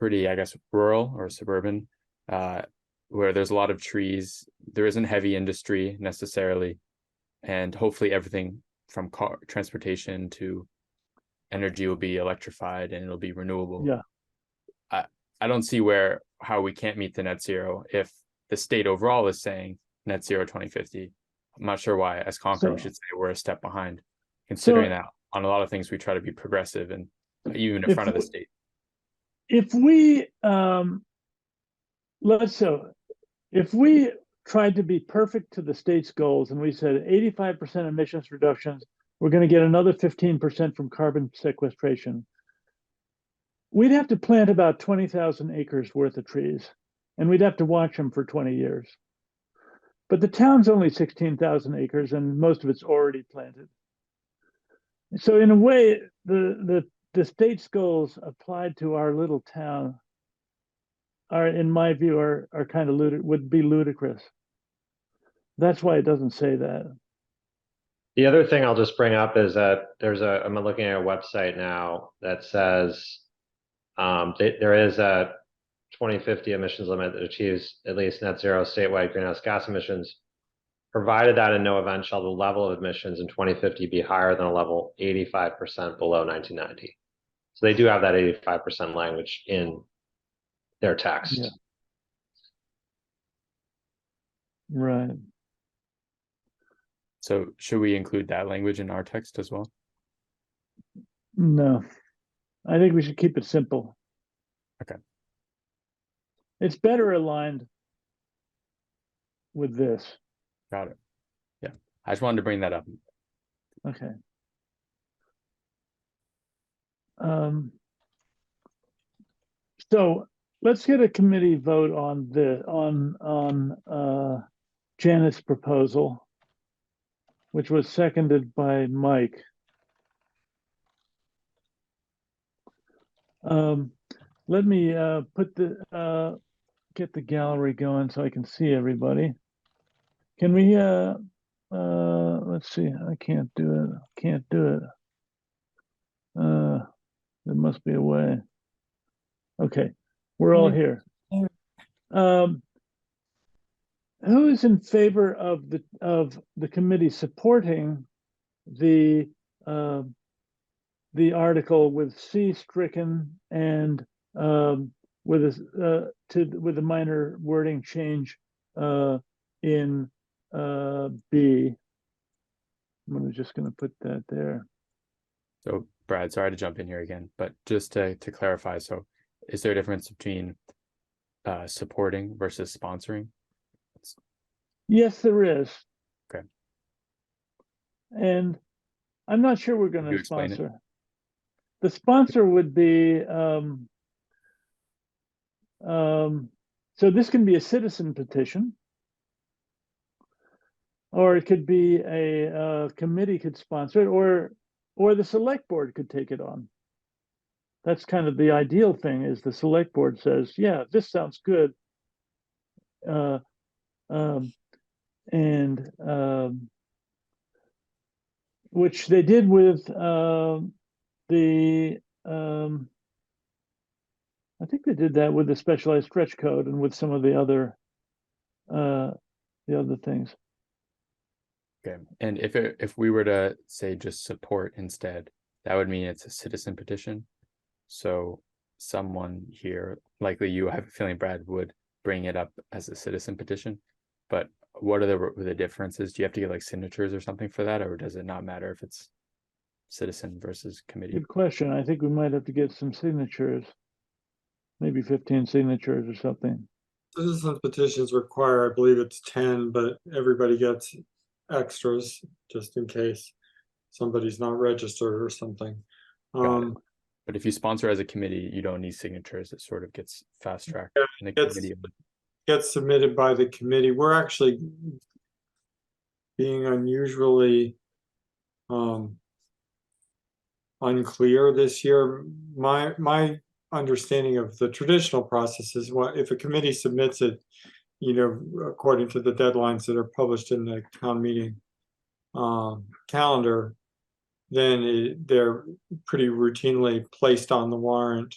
pretty, I guess, rural or suburban, where there's a lot of trees, there isn't heavy industry necessarily, and hopefully everything from car transportation to energy will be electrified and it'll be renewable. Yeah. I don't see how we can't meet the net zero if the state overall is saying net zero 2050. I'm not sure why as Concord we should say we're a step behind, considering that on a lot of things we try to be progressive and even in front of the state. If we if we tried to be perfect to the state's goals and we said 85% emissions reductions, we're going to get another 15% from carbon sequestration, we'd have to plant about 20,000 acres worth of trees, and we'd have to watch them for 20 years. But the town's only 16,000 acres, and most of it's already planted. So in a way, the state's goals applied to our little town are, in my view, are kind of would be ludicrous. That's why it doesn't say that. the other thing I'll just bring up is that I'm looking at a website now that says there is a 2050 emissions limit that achieves at least net zero statewide greenhouse gas emissions, provided that in no event shall the level of emissions in 2050 be higher than a level 85% below 1990. So they do have that 85% language in their text. Yeah. Right. So should we include that language in our text as well? No, I think we should keep it simple. Okay. It's better aligned with this. Got it. Yeah, I just wanted to bring that up. Okay. So let's get a committee vote on Janet's proposal, which was seconded by Mike. Let me get the gallery going so I can see everybody. Can we let's see, I can't do it. There must be a way. Okay, we're all here. Who is in favor of the committee supporting the article with C stricken and with a minor wording change in B? I'm just going to put that there. So Brad, sorry to jump in here again, but just to clarify, so is there a difference between supporting versus sponsoring? Yes, there is. Okay. And I'm not sure we're going Could you to explain it? sponsor. The sponsor would be so this can be a citizen petition, or it could be a committee could sponsor it, or the select board could take it on. That's kind of the ideal thing, is the select board says, yeah, this sounds good. And which they did with the I think they did that with the specialized stretch code and with some of the other things. Okay, and if we were to say just support instead, that would mean it's a citizen petition. So someone here, likely you, I have a feeling Brad would bring it up as a citizen petition. But what are the differences? Do you have to get like signatures or something for that, or does it not matter if it's citizen versus committee? Good question. I think we might have to get some signatures, maybe 15 signatures or something. Citizens petitions require, I believe it's 10, but everybody gets extras just in case somebody's not registered or something. Got it. But if you sponsor as a committee, you don't need signatures. It sort of gets fast tracked. Yeah, gets submitted by the committee. We're actually being unusually unclear this year. My understanding of the traditional process is, what if a committee submits it, you know, according to the deadlines that are published in the town meeting calendar, then they're pretty routinely placed on the warrant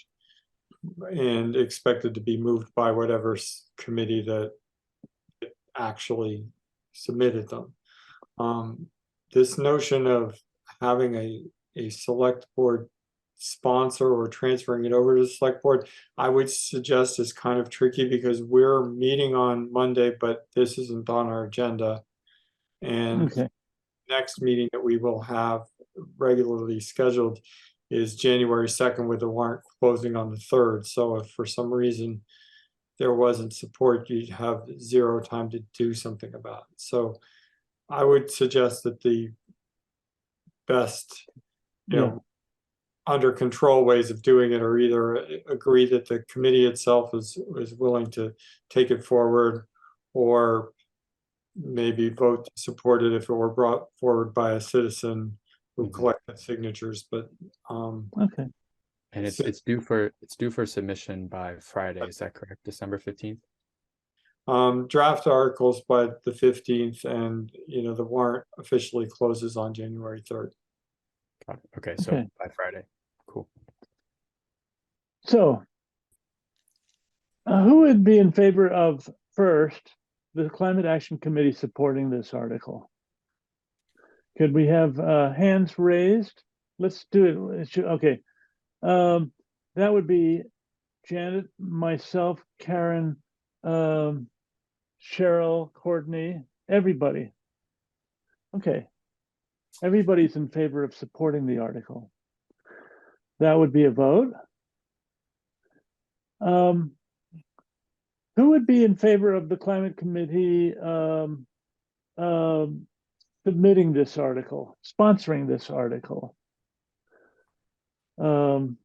and expected to be moved by whatever committee that actually submitted them. This notion of having a select board sponsor or transferring it over to the select board, I would suggest is kind of tricky, because we're meeting on Monday, but this isn't on our agenda. And Okay. next meeting that we will have regularly scheduled is January 2nd, with the warrant closing on the 3rd. So if for some reason there wasn't support, you'd have zero time to do something about it. So I would suggest that the best, you know, under control ways of doing it are either agree that the committee itself is willing to take it forward, or maybe vote to support it if it were brought forward by a citizen who collected signatures. But Okay. And it's due for submission by Friday, is that correct? December 15th? Draft articles by the 15th, and you know, the warrant officially closes on January 3rd. Got it. Okay, so Okay. by Friday. Cool. So who would be in favor of, first, the Climate Action Committee supporting this article? Could we have hands raised? Let's do it. Okay. That would be Janet, myself, Karen, Cheryl, Courtney, everybody. Okay. Everybody's in favor of supporting the article. That would be a vote. Who would be in favor of the Climate Committee submitting this article, sponsoring this article? And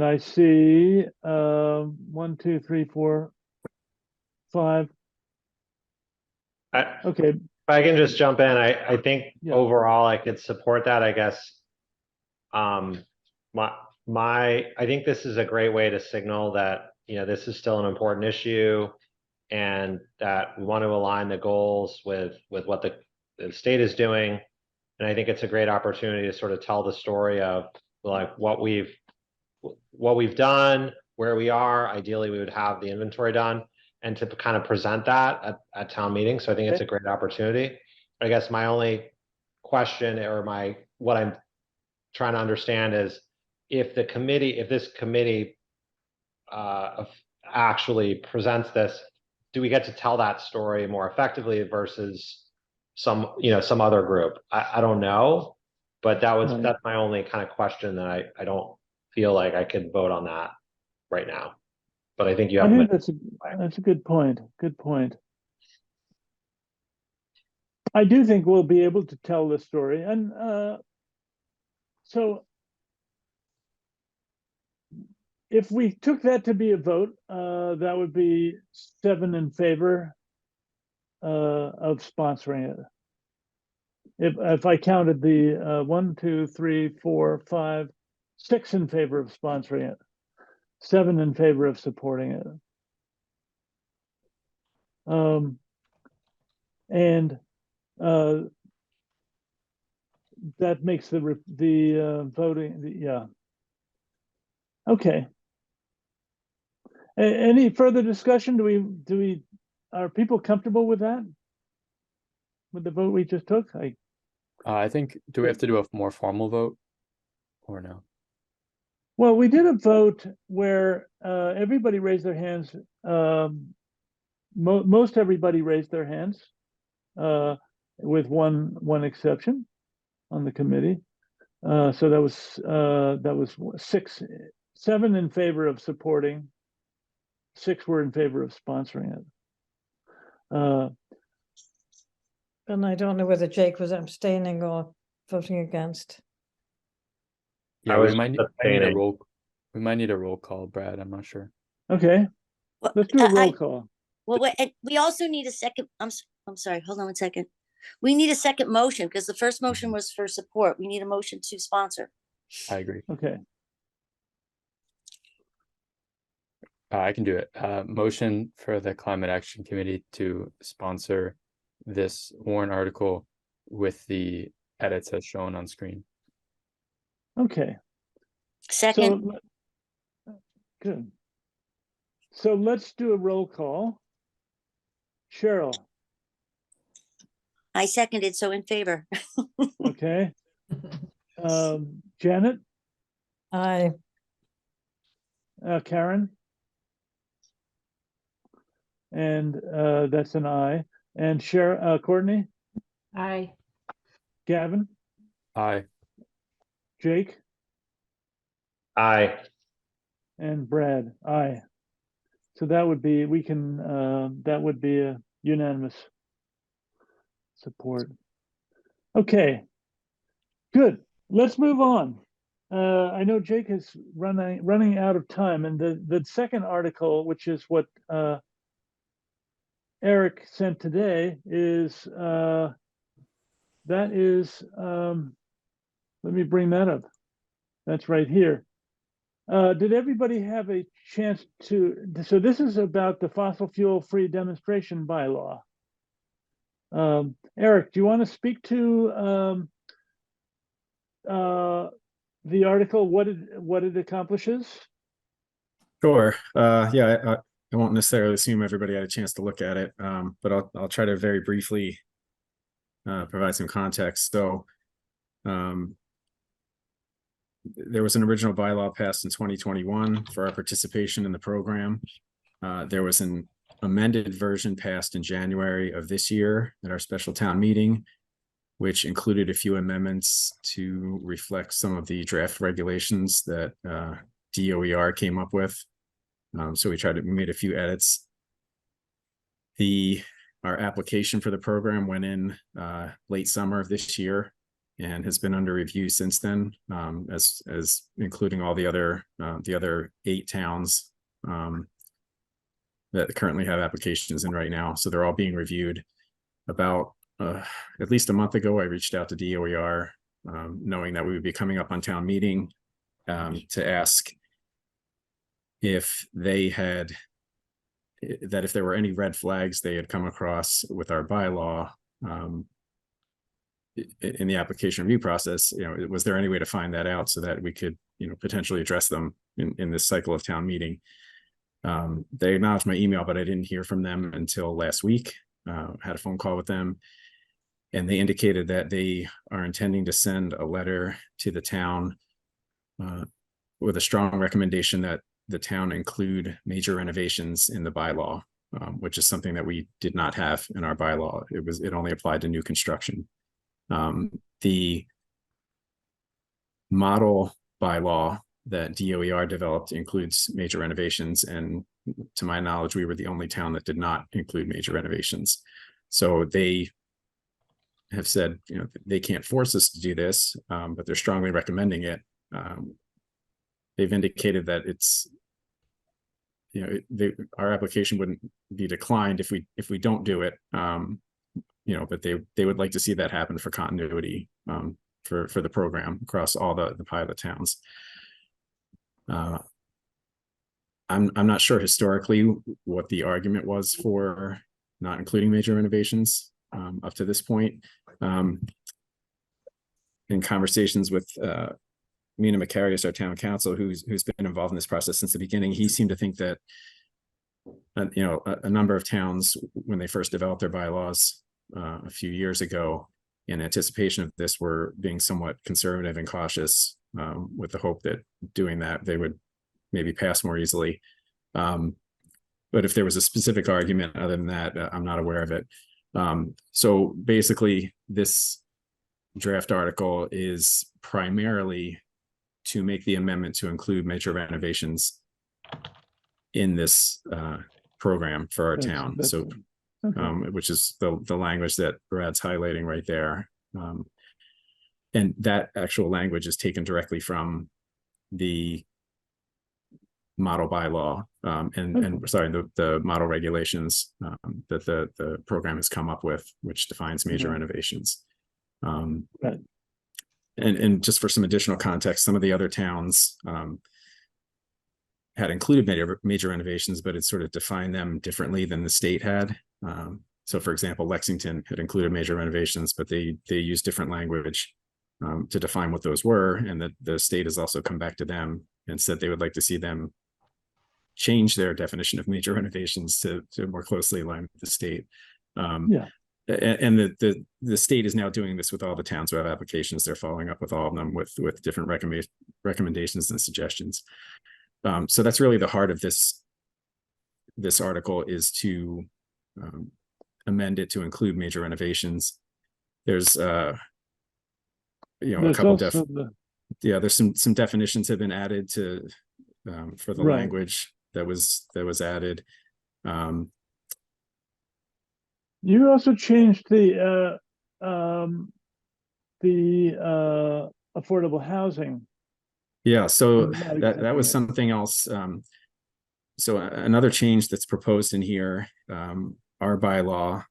I see 1, 2, 3, 4, 5. Okay. If I can just jump in, I think Yeah. overall I could support that, I guess. I think this is a great way to signal that, you know, this is still an important issue, and that we want to align the goals with what the state is doing. And I think it's a great opportunity to sort of tell the story of like what we've done, where we are. Ideally, we would have the inventory done, and to kind of present that at town meeting. So I think it's a great opportunity. I guess my only question, or what I'm trying to understand is, if this committee actually presents this, do we get to tell that story more effectively versus some other group? I don't know, but that's my only kind of question, that I don't feel like I could vote on that right now. But I think you have. I think that's a good point. Good point. I do think we'll be able to tell the story, and so if we took that to be a vote, that would be 7 in favor of sponsoring it. if I counted the 1, 2, 3, 4, 5, 6 in favor of sponsoring it, 7 in favor of supporting it. And that makes the voting, yeah. Okay. Any further discussion? Are people comfortable with that? With the vote we just took? I think, do we have to do a more formal vote or no? Well, we did a vote where everybody raised their hands. Most everybody raised their hands, with one exception on the committee. So that was 7 in favor of supporting, 6 were in favor of sponsoring it. And I don't know whether Jake was abstaining or voting against. Yeah, I we was might need a abstaining. we might need a roll call, Brad. I'm not sure. Okay, Well, let's do a roll I- call. Well, and we also need a second, I'm sorry, hold on 1 second. We need a second motion because the first motion was for support. We need a motion to sponsor. I agree. Okay, I can do it. Motion for the Climate Action Committee to sponsor this warrant article with the edits as shown on screen. okay. Second, Good. So let's do a roll call. Cheryl, I seconded, so in favor. okay. Janet, Aye. Karen? And that's an aye. And Courtney, Aye. Gavin, Aye. Jake, Aye. and Brad, aye. So that would be, that would be a unanimous support. Okay, good. Let's move on. I know Jake is running out of time, and the second article, which is what Eric sent today, is let me bring that up. That's right here. Did everybody have a chance so this is about the fossil fuel free demonstration bylaw. Eric, do you want to speak to the article, what it accomplishes? Sure. Yeah, I won't necessarily assume everybody had a chance to look at it, but I'll try to very briefly provide some context. So there was an original bylaw passed in 2021 for our participation in the program. There was an amended version passed in January of this year at our special town meeting, which included a few amendments to reflect some of the draft regulations that DOER came up with. So we made a few edits. Our application for the program went in late summer of this year and has been under review since then, as including all the other 8 towns that currently have applications in right now. So they're all being reviewed. About at least a month ago, I reached out to DOER, knowing that we would be coming up on town meeting, to ask if if there were any red flags they had come across with our bylaw in the application review process. Was there any way to find that out so that we could, potentially address them in this cycle of town meeting? They acknowledged my email, but I didn't hear from them until last week. Had a phone call with them, and they indicated that they are intending to send a letter to the town with a strong recommendation that the town include major renovations in the bylaw, which is something that we did not have in our bylaw. It only applied to new construction. The model bylaw that DOER developed includes major renovations, and to my knowledge, we were the only town that did not include major renovations. So they have said, they can't force us to do this, but they're strongly recommending it. They've indicated that it's, our application wouldn't be declined if we don't do it. but they would like to see that happen for continuity, for the program across all the pilot towns. I'm not sure historically what the argument was for not including major renovations, up to this point. In conversations with, Mina Macarius, our town council, who's been involved in this process since the beginning, he seemed to think that, a number of towns, when they first developed their bylaws a few years ago, in anticipation of this, were being somewhat conservative and cautious, with the hope that doing that they would maybe pass more easily. But if there was a specific argument other than that, I'm not aware of it. So basically, this draft article is primarily to make the amendment to include major renovations in this program for our town. So, which is the language that Brad's highlighting right there. And that actual language is taken directly from the model bylaw, and sorry, the model regulations that the program has come up with, which defines major renovations. Right. And just for some additional context, some of the other towns had included major renovations, but it sort of defined them differently than the state had. So for example, Lexington had included major renovations, but they used different language to define what those were. And the state has also come back to them and said they would like to see them change their definition of major renovations to more closely align with the state. Yeah. And the state is now doing this with all the towns who have applications. They're following up with all of them with different recommendations and suggestions. So that's really the heart of this article, is to amend it to include major renovations. There's a couple there's some definitions have been added to for the language that was added. You also changed the affordable housing. Yeah, so that was something else. So another change that's proposed in here, our bylaw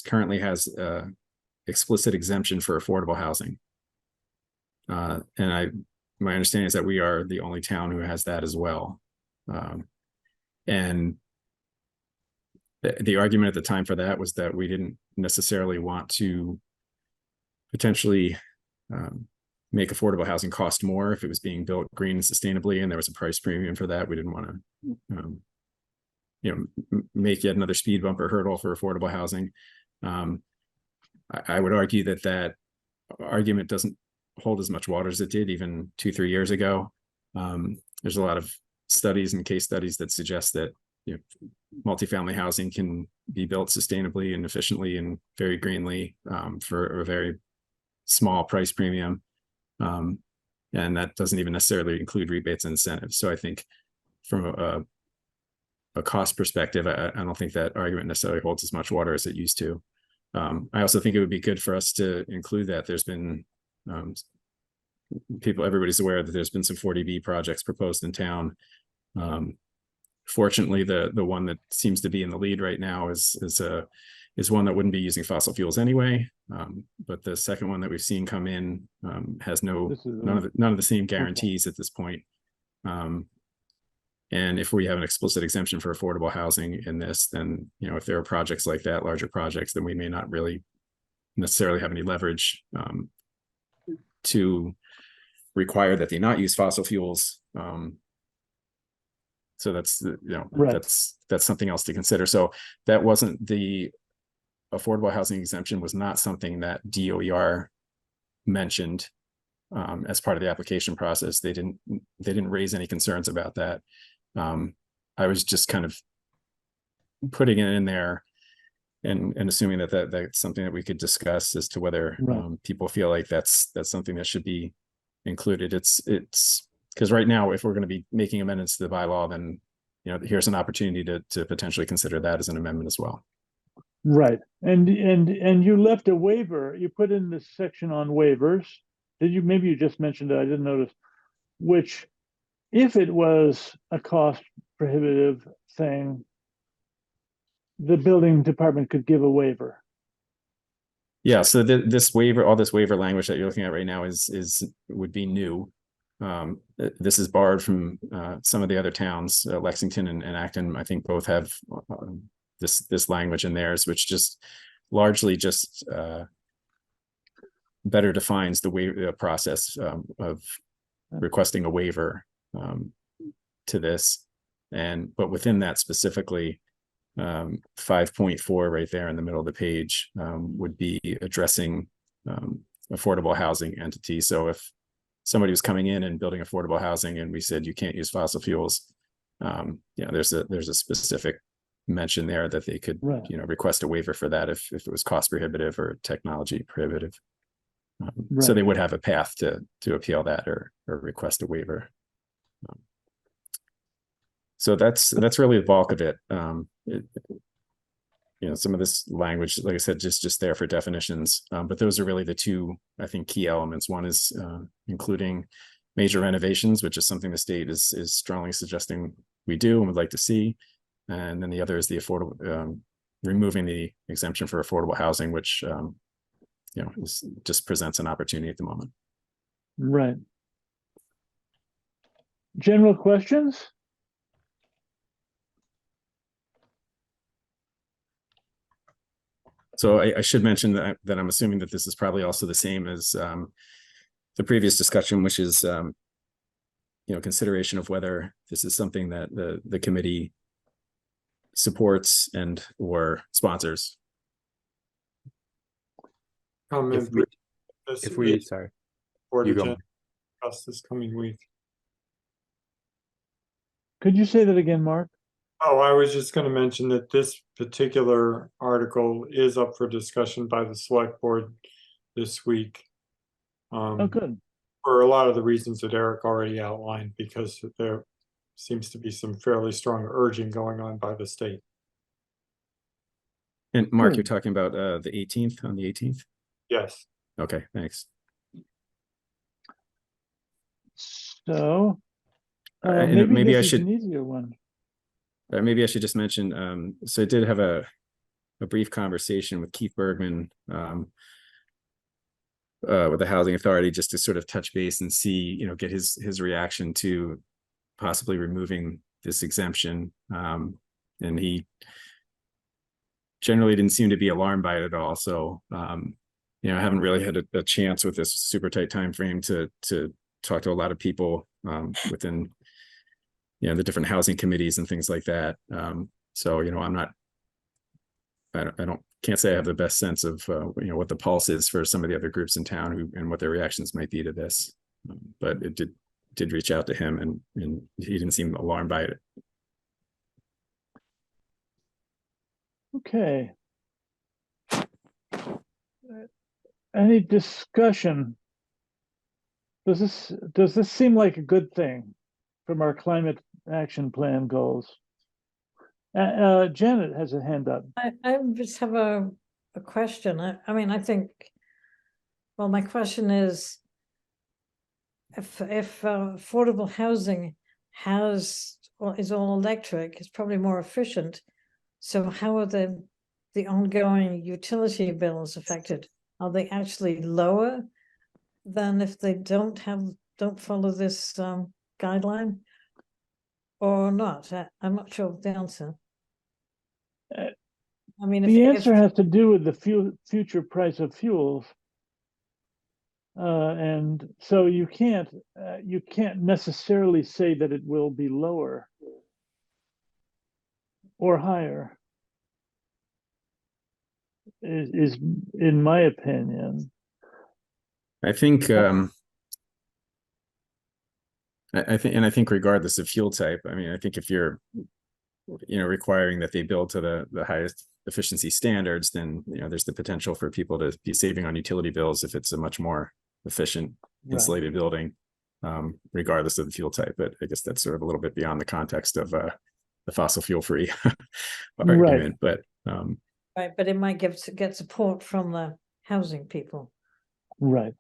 currently has explicit exemption for affordable housing. And my understanding is that we are the only town who has that as well. And the argument at the time for that was that we didn't necessarily want to potentially make affordable housing cost more if it was being built green and sustainably, and there was a price premium for that. We didn't want to, make yet another speed bump or hurdle for affordable housing. I would argue that argument doesn't hold as much water as it did even 2-3 years ago. There's a lot of studies and case studies that suggest that multifamily housing can be built sustainably and efficiently and very greenly for a very small price premium. And that doesn't even necessarily include rebates and incentives. So I think from a cost perspective, I don't think that argument necessarily holds as much water as it used to. I also think it would be good for us to include that there's been everybody's aware that there's been some 40B projects proposed in town. Fortunately, the one that seems to be in the lead right now is one that wouldn't be using fossil fuels anyway. But the second one that we've seen come in has none of the same guarantees at this point. And if we have an explicit exemption for affordable housing in this, then if there are projects like that, larger projects, then we may not really necessarily have any leverage to require that they not use fossil fuels. So that's that's something else to consider. So that wasn't the affordable housing exemption was not something that DOER mentioned as part of the application process. They didn't raise any concerns about that. I was just kind of putting it in there and assuming that that's something that we could discuss as to whether people feel like that's something that should be included. It's because right now, if we're going to be making amendments to the bylaw, then here's an opportunity to potentially consider that as an amendment as well. Right, and you left a waiver. You put in this section on waivers. Maybe you just mentioned it, I didn't notice, which if it was a cost prohibitive thing, the building department could give a waiver. Yeah, so this waiver, all this waiver language that you're looking at right now would be new. This is borrowed from some of the other towns, Lexington and Acton, I think both have this language in theirs, which just largely just better defines the waiver process of requesting a waiver to this. But within that specifically, 5.4 right there in the middle of the page would be addressing affordable housing entities. So if somebody was coming in and building affordable housing and we said you can't use fossil fuels, there's a specific mention there that they could Right. request a waiver for that if it was cost prohibitive or technology prohibitive. So Right. they would have a path to appeal that or request a waiver. So that's really the bulk of it. Some of this language, like I said, just there for definitions. But those are really the two, I think, key elements. One is including major renovations, which is something the state is strongly suggesting we do and would like to see. And then the other is the affordable, removing the exemption for affordable housing, which just presents an opportunity at the moment. Right. General questions? So I should mention that I'm assuming that this is probably also the same as the previous discussion, which is consideration of whether this is something that the committee supports and or sponsors. Comment. If we sorry, Board you go. agenda discuss this coming week. Could you say that again, Mark? Oh, I was just going to mention that this particular article is up for discussion by the select board this week. Oh, good. For a lot of the reasons that Eric already outlined, because there seems to be some fairly strong urging going on by the state. And Mark, Good. you're talking about the 18th, on the 18th? Yes. Okay, thanks. So And maybe maybe I this is should an easier one. maybe I should just mention, so I did have a brief conversation with Keith Bergman with the Housing Authority, just to sort of touch base and see, get his reaction to possibly removing this exemption. And he generally didn't seem to be alarmed by it at all. So, I haven't really had a chance with this super tight time frame to talk to a lot of people within the different housing committees and things like that. So, can't say I have the best sense of, what the pulse is for some of the other groups in town and what their reactions might be to this. But it did reach out to him and he didn't seem alarmed by it. Okay. Any discussion? Does this seem like a good thing from our climate action plan goals? Janet has a hand up. I just have a question. I mean, I think, well, my question is, if affordable housing is all electric, it's probably more efficient. So how are the ongoing utility bills affected? Are they actually lower than if they don't follow this guideline? Or not? I'm not sure of the answer. I mean, The answer has to do with the future price of fuels. And so you can't necessarily say that it will be lower or higher, is in my opinion. I think I think regardless of fuel type, I mean, I think if you're requiring that they build to the highest efficiency standards, then there's the potential for people to be saving on utility bills if it's a much more efficient insulated building, regardless of the fuel type. But I guess that's sort of a little bit beyond the context of the fossil fuel free argument. But right, but it might get support from the housing people. Right.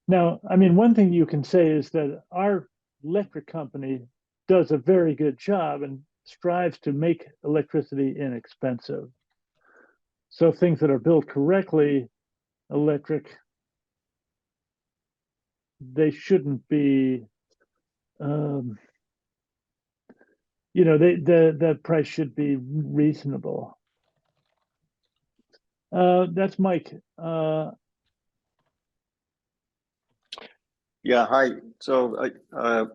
Now, I mean, one thing you can say is that our electric company does a very good job and strives to make electricity inexpensive. So things that are built correctly, electric, they shouldn't be, you know, the price should be reasonable. That's Mike. Yeah, hi. So I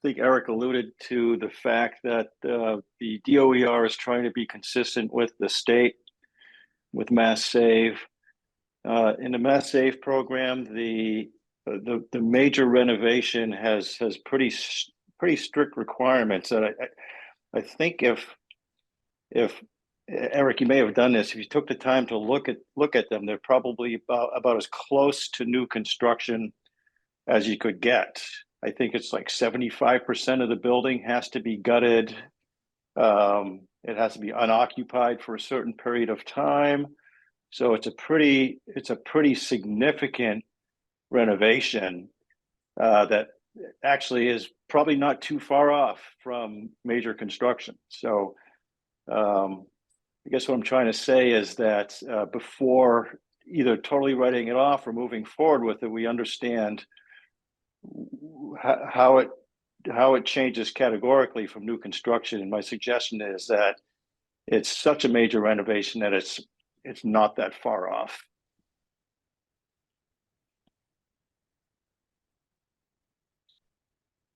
think Eric alluded to the fact that the DOER is trying to be consistent with the state, with Mass Save. In the Mass Save program, the major renovation has pretty strict requirements that I think if Eric, you may have done this, if you took the time to look at them, they're probably about as close to new construction as you could get. I think it's like 75% of the building has to be gutted. It has to be unoccupied for a certain period of time. So it's a pretty significant renovation that actually is probably not too far off from major construction. So I guess what I'm trying to say is that before either totally writing it off or moving forward with it, we understand how it changes categorically from new construction. And my suggestion is that it's such a major renovation that it's not that far off.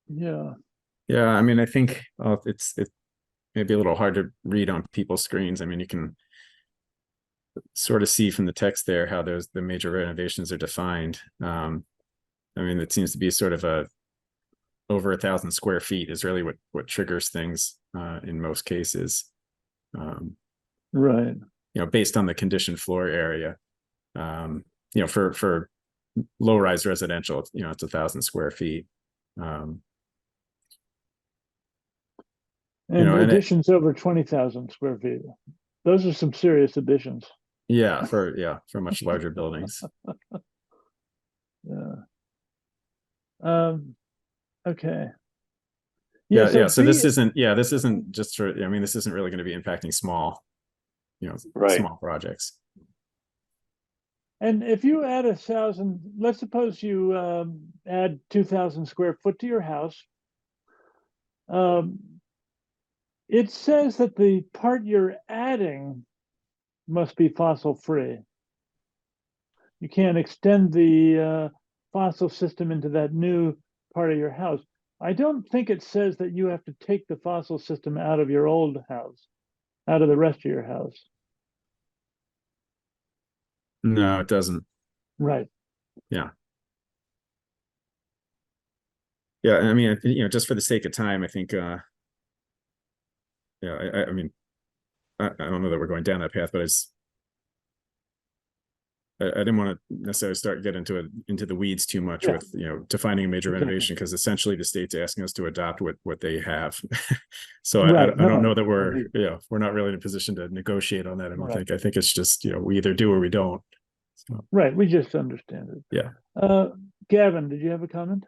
Yeah. Yeah, I mean, I think it may be a little hard to read on people's screens. I mean, you can sort of see from the text there how the major renovations are defined. I mean, it seems to be sort of over 1,000 square feet is really what triggers things in most cases. Right. You know, based on the conditioned floor area. You know, for low-rise residential, you know, it's 1,000 square feet. And know, and additions over 20,000 square feet. Those are some serious additions. Yeah, for much larger buildings. Yeah. Okay. Yeah. So this isn't just for. I mean, this isn't really going to be impacting small, you know, small projects. And if you add 1,000, let's suppose you add 2,000 square foot to your house. It says that the part you're adding must be fossil free. You can't extend the fossil system into that new part of your house. I don't think it says that you have to take the fossil system out of your old house, out of the rest of your house. No, it doesn't. Right. Yeah. Yeah, I mean, you know, just for the sake of time, I think, yeah, I mean, I don't know that we're going down that path, but I didn't want to necessarily get into the weeds too much with, you know, defining a major renovation, because essentially the state's asking us to adopt what they have. So I don't know that we're not really in a position to negotiate on that. I don't think. I think it's just, you know, we either do or we don't. So. Right. We just understand it. Yeah. Gavin, did you have a comment?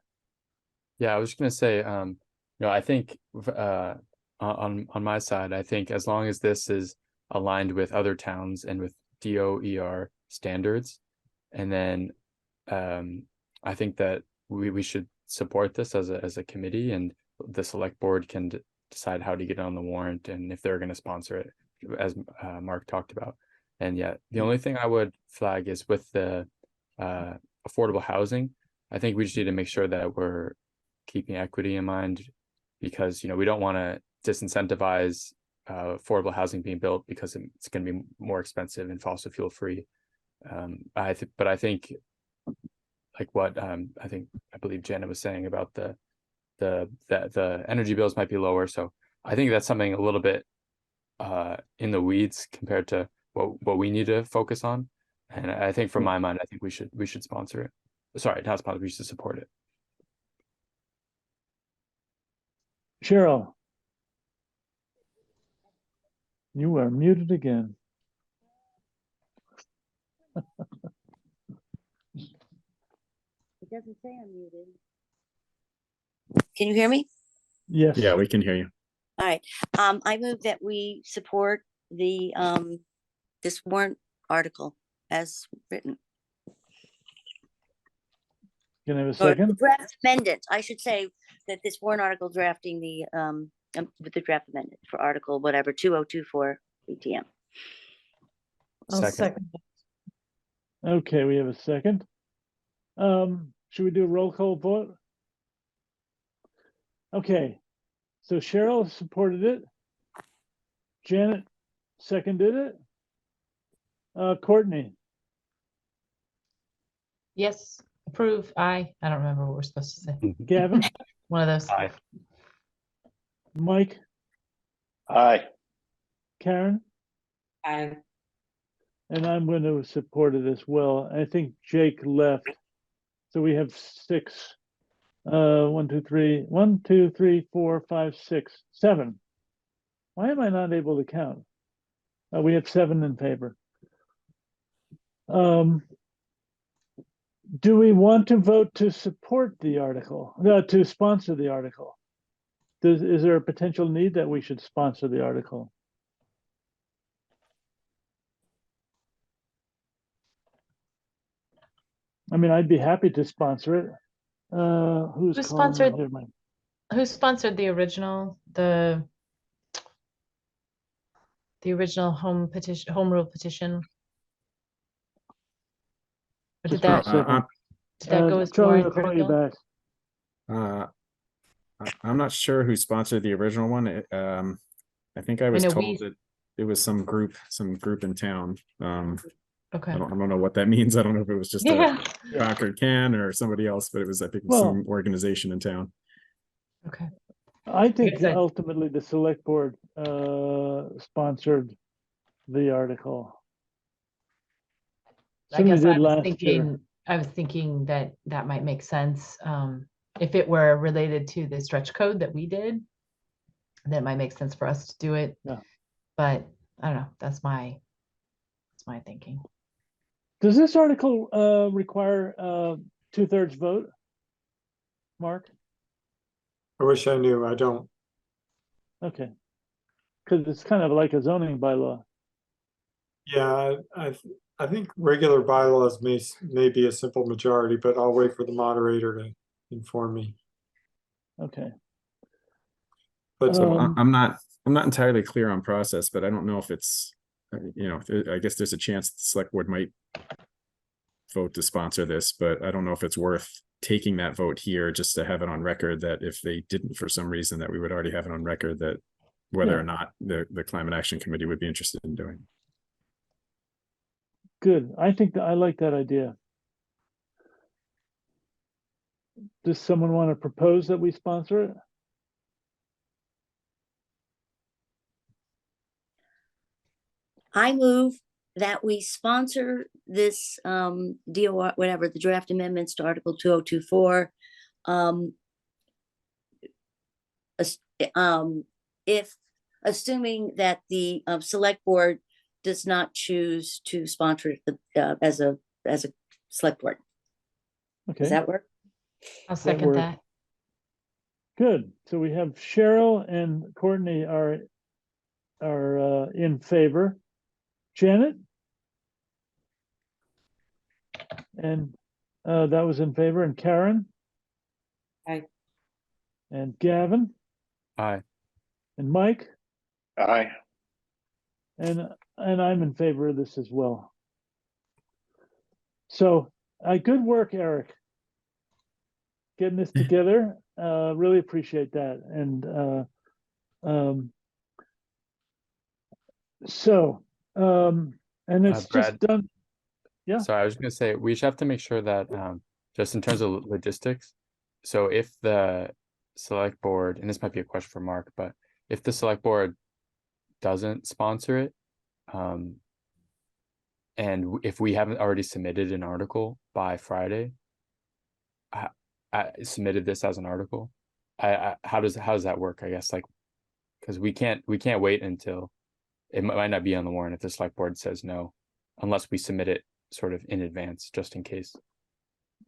Yeah, I was just gonna say, you know, I think on my side, I think as long as this is aligned with other towns and with DOER standards, and then I think that we should support this as a committee, and the select board can decide how to get on the warrant and if they're going to sponsor it, as Mark talked about. And yet the only thing I would flag is with the affordable housing. I think we just need to make sure that we're keeping equity in mind, because, you know, we don't want to disincentivize affordable housing being built because it's going to be more expensive and fossil fuel free. But I think, like what I believe Janet was saying about the energy bills might be lower. So I think that's something a little bit in the weeds compared to what we need to focus on. And I think from my mind, I think we should sponsor it. Sorry, not sponsor, we should support it. Cheryl, you are muted again. It doesn't say I'm muted. Can you hear me? Yes. Yeah, we can hear you. All right. I move that we support the this warrant article as written. Can I have a Or second? draft amendment, I should say that this warrant article drafting with the draft amendment for article, whatever, 2024 BTM. I'll Second. second. Okay, we have a second. Should we do a roll call vote? Okay, so Cheryl supported it. Janet seconded it. Courtney, Yes, approve, aye. I don't remember what we're supposed to say. Gavin, One of those. Aye. Mike, Aye. Karen, I, and I'm going to support it as well. I think Jake left. So we have 6. 1, 2, 3, 1, 2, 3, 4, 5, 6, 7. Why am I not able to count? We have 7 in favor. Do we want to vote to support the article, to sponsor the article? Is there a potential need that we should sponsor the article? I mean, I'd be happy to sponsor it. Who's Who calling me sponsored- here, Mike? Who sponsored the original, the original home rule petition? Or did Just that, one second. did that go as Charlie, warrant I'll call you article? back. I'm not sure who sponsored the original one. I think I was know told we- that it was some group in town. Okay. I don't know what that means. I don't know if it was just Yeah, a Concord Can or somebody else, but I think it was Well- some organization in town. okay. I think guess I- ultimately the select board sponsored the article. I Somebody guess I did was last year. thinking, that that might make sense. If it were related to the stretch code that we did, then it might make sense for us to do it. Yeah. But I don't know, that's my thinking. Does this article require 2/3 vote? Mark? I wish I knew, I don't. Okay. Because it's kind of like a zoning bylaw. Yeah, I think regular bylaws may be a simple majority, but I'll wait for the moderator to inform me. Okay. But So Um, I'm not entirely clear on process, but I don't know if it's, I guess there's a chance the select board might vote to sponsor this, but I don't know if it's worth taking that vote here just to have it on record that if they didn't for some reason, that we would already have it on record that whether Yeah. or not the Climate Action Committee would be interested in doing. Good. I think I like that idea. Does someone want to propose that we sponsor it? I move that we sponsor this DOR, whatever, the draft amendments to Article 2024. If assuming that the select board does not choose to sponsor it as a select board. Does Okay, that work? I'll second works. that. good. So we have Cheryl and Courtney are in favor. Janet? And that was in favor. And Karen? Aye. And Gavin? Aye. And Mike? Aye. And I'm in favor of this as well. So, good work, Eric. Getting this together. Really appreciate that. And and it's just Brad. done. Yeah. So I was gonna say, we should have to make sure that, just in terms of logistics, so if the select board, and this might be a question for Mark, but if the select board doesn't sponsor it, and if we haven't already submitted an article by Friday, I submitted this as an article, how does that work, I guess, like, because we can't wait until it might not be on the warrant if the select board says no, unless we submit it sort of in advance, just in case.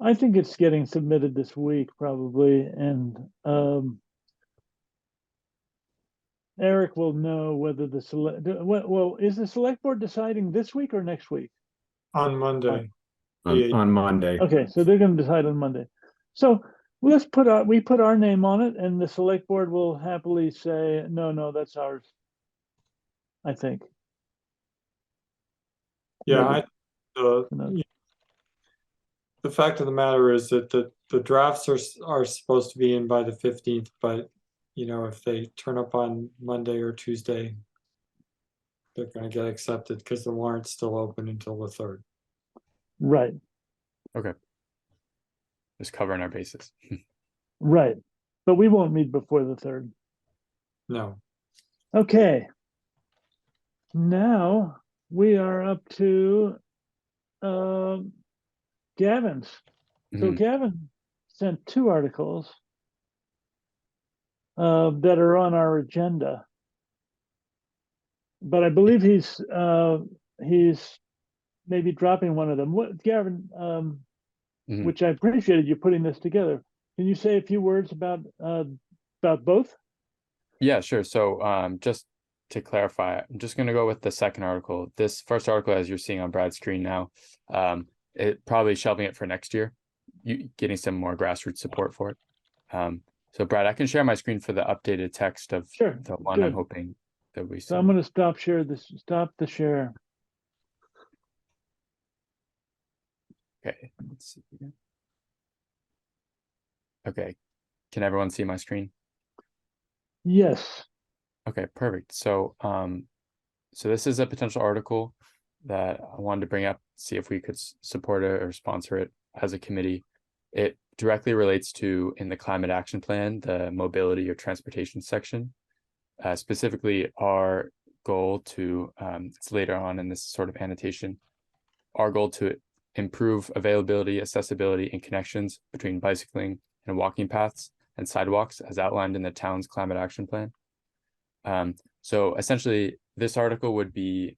I think it's getting submitted this week probably, and Eric will know whether the select, well, is the select board deciding this week or next week? On Monday. On Monday. Okay, so they're gonna decide on Monday. So let's we put our name on it and the select board will happily say, no, that's ours. I think. Yeah, Maybe. the fact of the matter is that the drafts are supposed to be in by the 15th, but you know, if they turn up on Monday or Tuesday, they're gonna get accepted because the warrant's still open until the 3rd. Right, Just covering our bases. right. But we won't meet before the 3rd. No. Okay. Now we are up to Gavin's. So Mhm. Gavin sent 2 articles that are on our agenda. But I believe he's maybe dropping one of them. What, Gavin, Mhm. which I appreciated you putting this together. Can you say a few words about both? Yeah, sure. So just to clarify, I'm just going to go with the second article. This first article, as you're seeing on Brad's screen now, it probably shelving it for next year, getting some more grassroots support for it. So Brad, I can share my screen for the updated text of Sure, the one I'm good. hoping that we So I'm see. going to stop the share. Okay, let's see here. Okay, can everyone see my screen? Yes. Okay, perfect. So so this is a potential article that I wanted to bring up, see if we could support it or sponsor it as a committee. It directly relates to, in the climate action plan, the mobility or transportation section, specifically our goal to, it's later on in this sort of annotation, our goal to improve availability, accessibility, and connections between bicycling and walking paths and sidewalks as outlined in the town's climate action plan. So essentially, this article would be,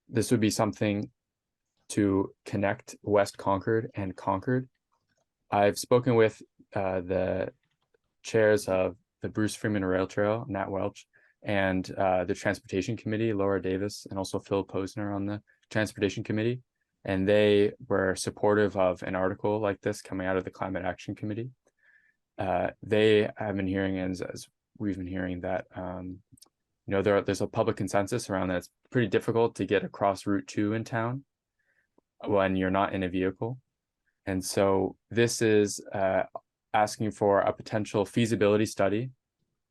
this would be something to connect West Concord and Concord. I've spoken with the chairs of the Bruce Freeman Rail Trail, Nat Welch, and the Transportation Committee, Laura Davis, and also Phil Posner on the Transportation Committee. And they were supportive of an article like this coming out of the Climate Action Committee. They have been hearing, as we've been hearing, that you know, there's a public consensus around that it's pretty difficult to get across Route 2 in town when you're not in a vehicle. And so this is asking for a potential feasibility study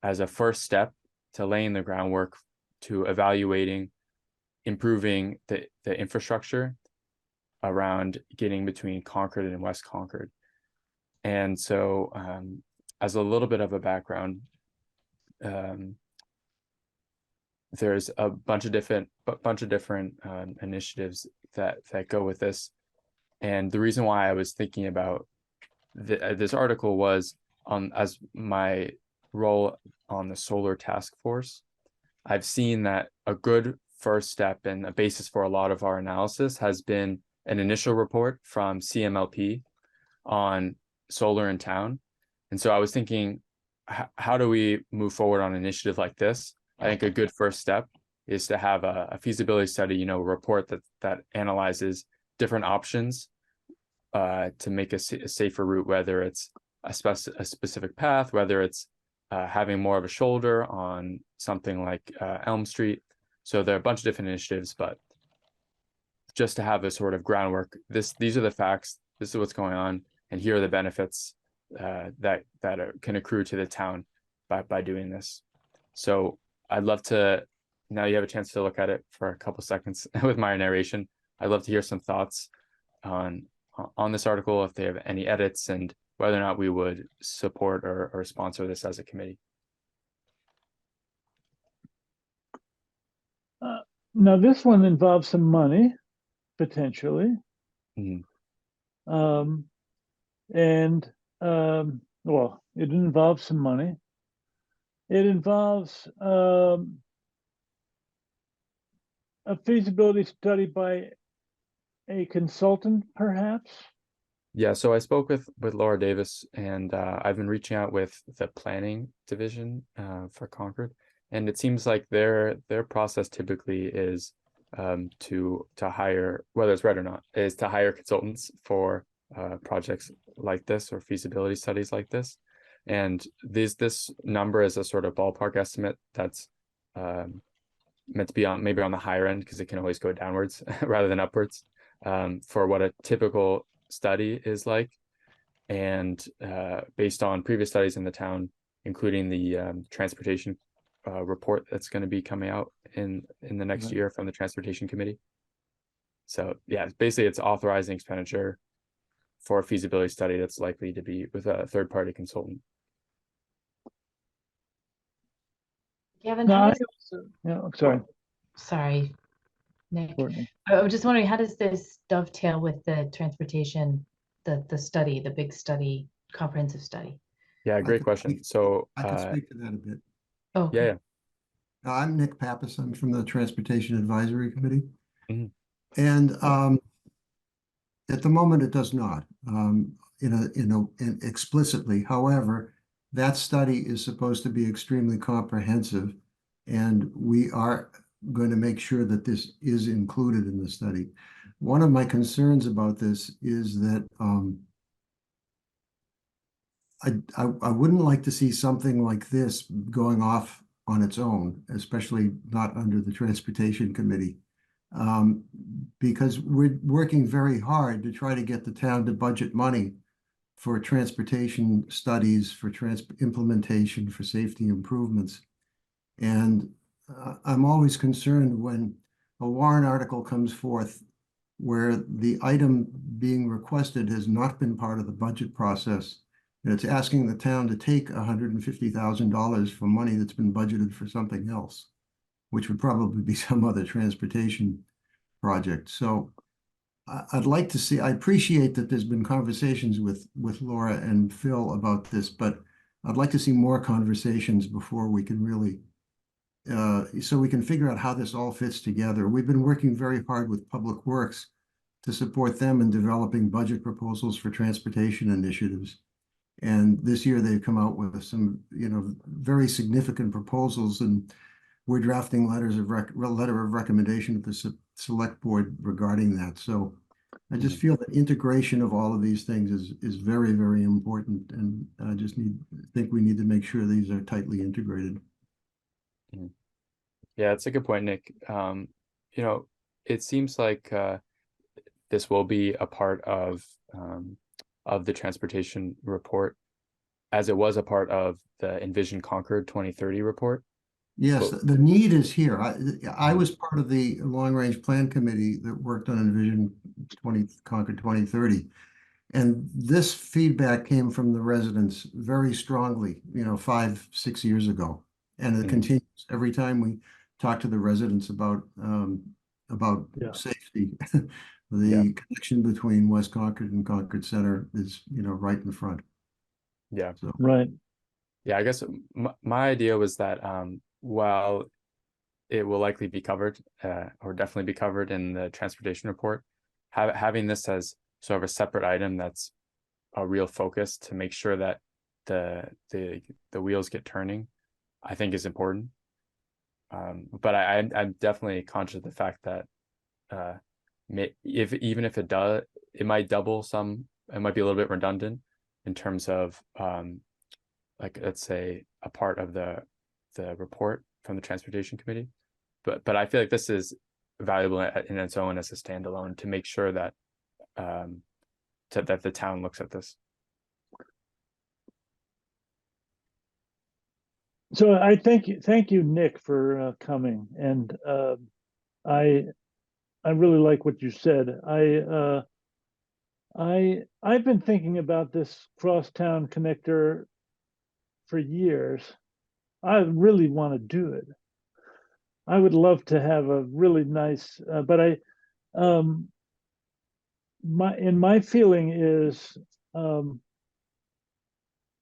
as a first step to laying the groundwork to evaluating, improving the infrastructure around getting between Concord and West Concord. And so as a little bit of a background, there's a bunch of different initiatives that go with this. And the reason why I was thinking about this article was as my role on the solar task force. I've seen that a good first step and a basis for a lot of our analysis has been an initial report from CMLP on solar in town. And so I was thinking, how do we move forward on an initiative like this? I think a good first step is to have a feasibility study, you know, a report that analyzes different options to make a safer route, whether it's a specific path, whether it's having more of a shoulder on something like Elm Street. So there are a bunch of different initiatives, but just to have a sort of groundwork, these are the facts, this is what's going on, and here are the benefits that can accrue to the town by doing this. So I'd love to, now you have a chance to look at it for a couple seconds with my narration. I'd love to hear some thoughts on this article, if they have any edits, and whether or not we would support or sponsor this as a committee. Now this one involves some money, potentially. Mhm. Well, it involves some money. It involves a feasibility study by a consultant, perhaps. Yeah, so I spoke with Laura Davis, and I've been reaching out with the planning division for Concord, and it seems like their process typically is to hire, whether it's right or not, is to hire consultants for projects like this or feasibility studies like this. And this number is a sort of ballpark estimate that's meant to be on maybe on the higher end, because it can always go downwards rather than upwards, for what a typical study is like. And based on previous studies in the town, including the transportation report that's going to be coming out in the next Right. year from the transportation committee. So yeah, basically it's authorizing expenditure for a feasibility study that's likely to be with a third-party consultant. Kevin, No, how I does, also, yeah, I'm sorry, sorry, Nick. Courtney. I was just wondering, how does this dovetail with the transportation, the study, the big study, comprehensive study? Yeah, great question. So I can speak to that a bit. Oh, yeah, I'm Nick Pappas. I'm from the Transportation Advisory Committee. Mhm. And at the moment, it does not, explicitly. However, that study is supposed to be extremely comprehensive, and we are going to make sure that this is included in the study. One of my concerns about this is that I wouldn't like to see something like this going off on its own, especially not under the Transportation Committee. Because we're working very hard to try to get the town to budget money for transportation studies, for implementation, for safety improvements. And I'm always concerned when a warrant article comes forth where the item being requested has not been part of the budget process. And it's asking the town to take $150,000 from money that's been budgeted for something else, which would probably be some other transportation project. So I'd like to see, I appreciate that there's been conversations with Laura and Phil about this, but I'd like to see more conversations before we can really, so we can figure out how this all fits together. We've been working very hard with Public Works to support them in developing budget proposals for transportation initiatives. And this year they've come out with some, very significant proposals, and we're drafting letter of recommendation to the select board regarding that. So I just feel that integration of all of these things is very, very important. And I just think we need to make sure these are tightly integrated. Yeah, it's a good point, Nick. It seems like this will be a part of the transportation report, as it was a part of the Envision Concord 2030 report. Yes, the need is here. I was part of the long range plan committee that worked on Envision Concord 2030. And this feedback came from the residents very strongly, 5-6 years ago. And it continues every time we talk to the residents about safety. The connection between West Concord and Concord Center is, right in front. Yeah. So. Right. Yeah, I guess my idea was that while it will likely be covered, or definitely be covered in the transportation report, having this as sort of a separate item that's a real focus to make sure that the wheels get turning, I think is important. But I'm definitely conscious of the fact that even if it does, it might double some. It might be a little bit redundant in terms of like, let's say, a part of the report from the transportation committee. But I feel like this is valuable in its own as a standalone to make sure that that the town looks at this. So I thank you, Nick, for coming, and I really like what you said. I've been thinking about this crosstown connector for years. I really want to do it. I would love to have a really nice, but my feeling is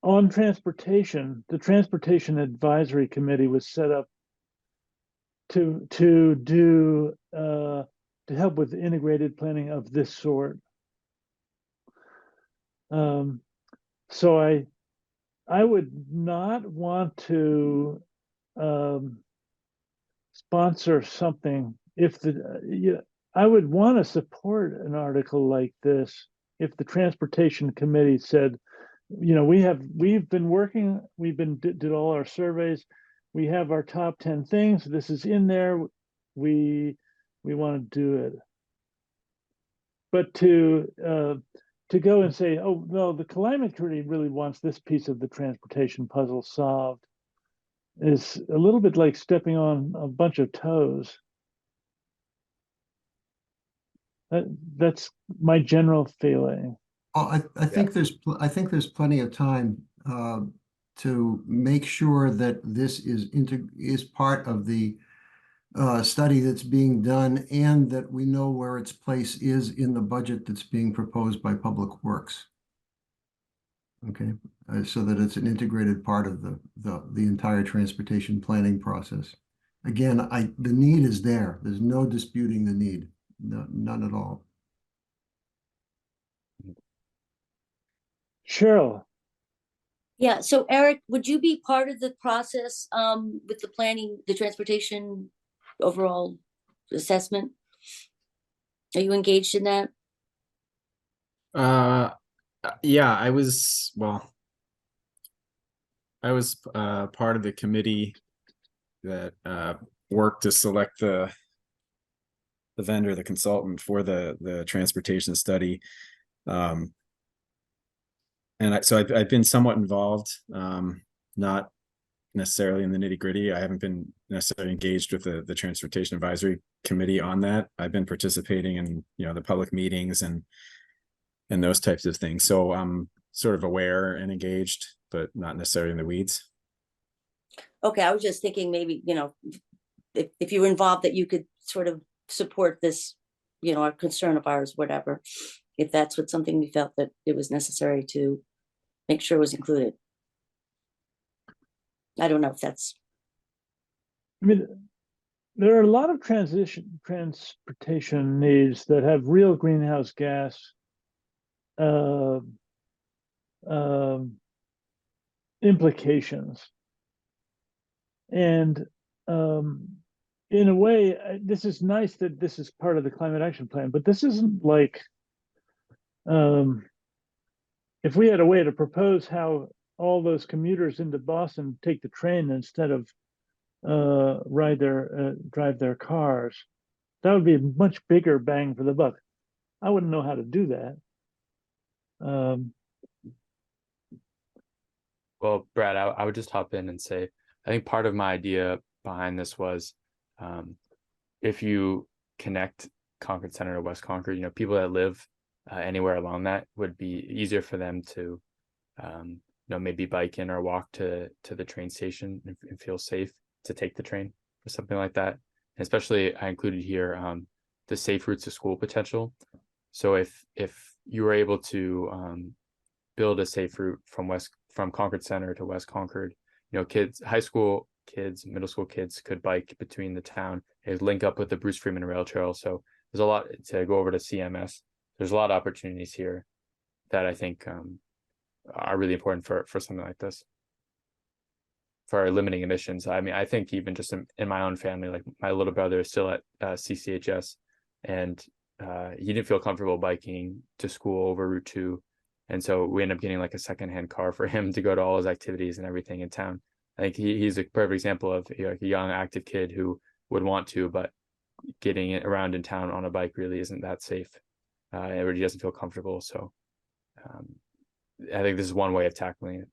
on transportation. The Transportation Advisory Committee was set up to help with integrated planning of this sort. So I would not want to sponsor something if I would want to support an article like this if the transportation committee said, we've been working, did all our surveys, we have our top 10 things, this is in there, we want to do it. But to go and say, oh no, the climate committee really wants this piece of the transportation puzzle solved, is a little bit like stepping on a bunch of toes. That's my general feeling. I think there's plenty of time to make sure that this is part of the study that's being done, and that we know where its place is in the budget that's being proposed by Public Works. Okay, so that it's an integrated part of the entire transportation planning process. Again, the need is there. There's no disputing the need. No, none at all. Cheryl. Yeah, so Eric, would you be part of the process with the planning, the transportation overall assessment? Are you engaged in that? Yeah, I was part of the committee that worked to select the vendor, the consultant for the transportation study. So I've been somewhat involved, not necessarily in the nitty-gritty. I haven't been necessarily engaged with the Transportation Advisory Committee on that. I've been participating in, the public meetings and those types of things. So I'm sort of aware and engaged, but not necessarily in the weeds. Okay, I was just thinking maybe, if you were involved, that you could sort of support this, a concern of ours, whatever, if that's what something we felt that it was necessary to make sure was included. I don't know if that's. I mean, there are a lot of transportation needs that have real greenhouse gas implications. And in a way, this is nice that this is part of the climate action plan, but this isn't like, if we had a way to propose how all those commuters into Boston take the train instead of drive their cars, that would be a much bigger bang for the buck. I wouldn't know how to do that. Well, Brad, I would just hop in and say, I think part of my idea behind this was, if you connect Concord Center to West Concord, people that live anywhere along that would be easier for them to, maybe bike in or walk to the train station and feel safe to take the train or something like that. And especially, I included here the safe routes to school potential. So if you were able to build a safe route from Concord Center to West Concord, kids, high school kids, middle school kids could bike between the town and link up with the Bruce Freeman Rail Trail. So there's a lot to go over to CMS. There's a lot of opportunities here that I think are really important for something like this, for limiting emissions. I mean, I think even just in my own family, like my little brother is still at CCHS, and he didn't feel comfortable biking to school over Route 2. And so we end up getting like a secondhand car for him to go to all his activities and everything in town. I think he's a perfect example of like a young, active kid who would want to, but getting it around in town on a bike really isn't that safe. Or he doesn't feel comfortable. So I think this is one way of tackling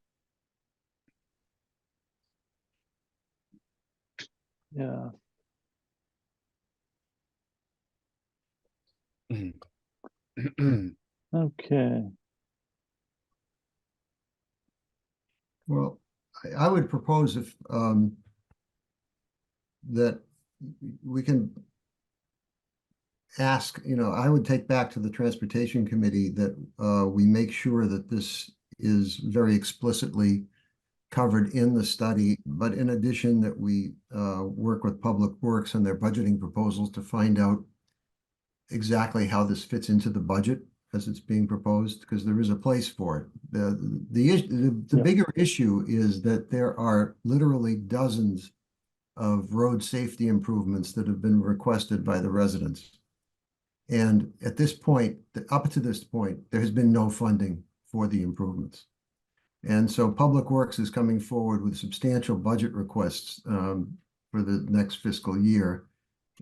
Yeah. Okay. Well, I would propose if that we can ask, I would take back to the Transportation Committee that we make sure that this is very explicitly covered in the study, but in addition that we work with Public Works and their budgeting proposals to find out exactly how this fits into the budget, as it's being proposed, because there is a place for it. The Yeah. bigger issue is that there are literally dozens of road safety improvements that have been requested by the residents. And at this point, up to this point, there has been no funding for the improvements. And so Public Works is coming forward with substantial budget requests for the next fiscal year.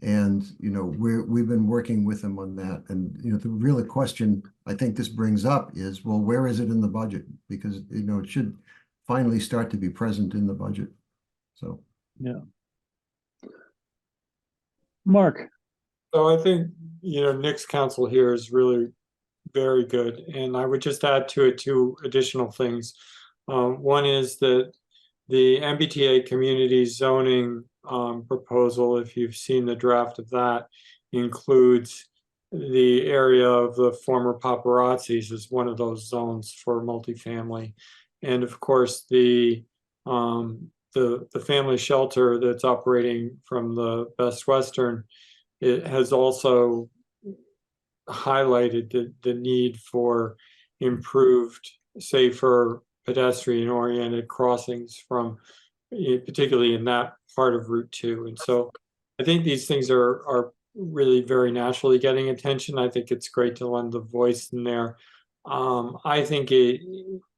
And, you know, we've been working with them on that. And, you know, the real question I think this brings up is, well, where is it in the budget? Because, you know, it should finally start to be present in the budget. So. Yeah. Mark. So I think, you know, Nick's counsel here is really very good. And I would just add to it two additional things. One is that the MBTA community zoning proposal, if you've seen the draft of that, includes the area of the former paparazzis as one of those zones for multifamily. And of course, the family shelter that's operating from the Best Western, it has also highlighted the need for improved, safer, pedestrian-oriented crossings from, particularly in that part of Route 2. And so I think these things are really very naturally getting attention. I think it's great to lend the voice in there. I think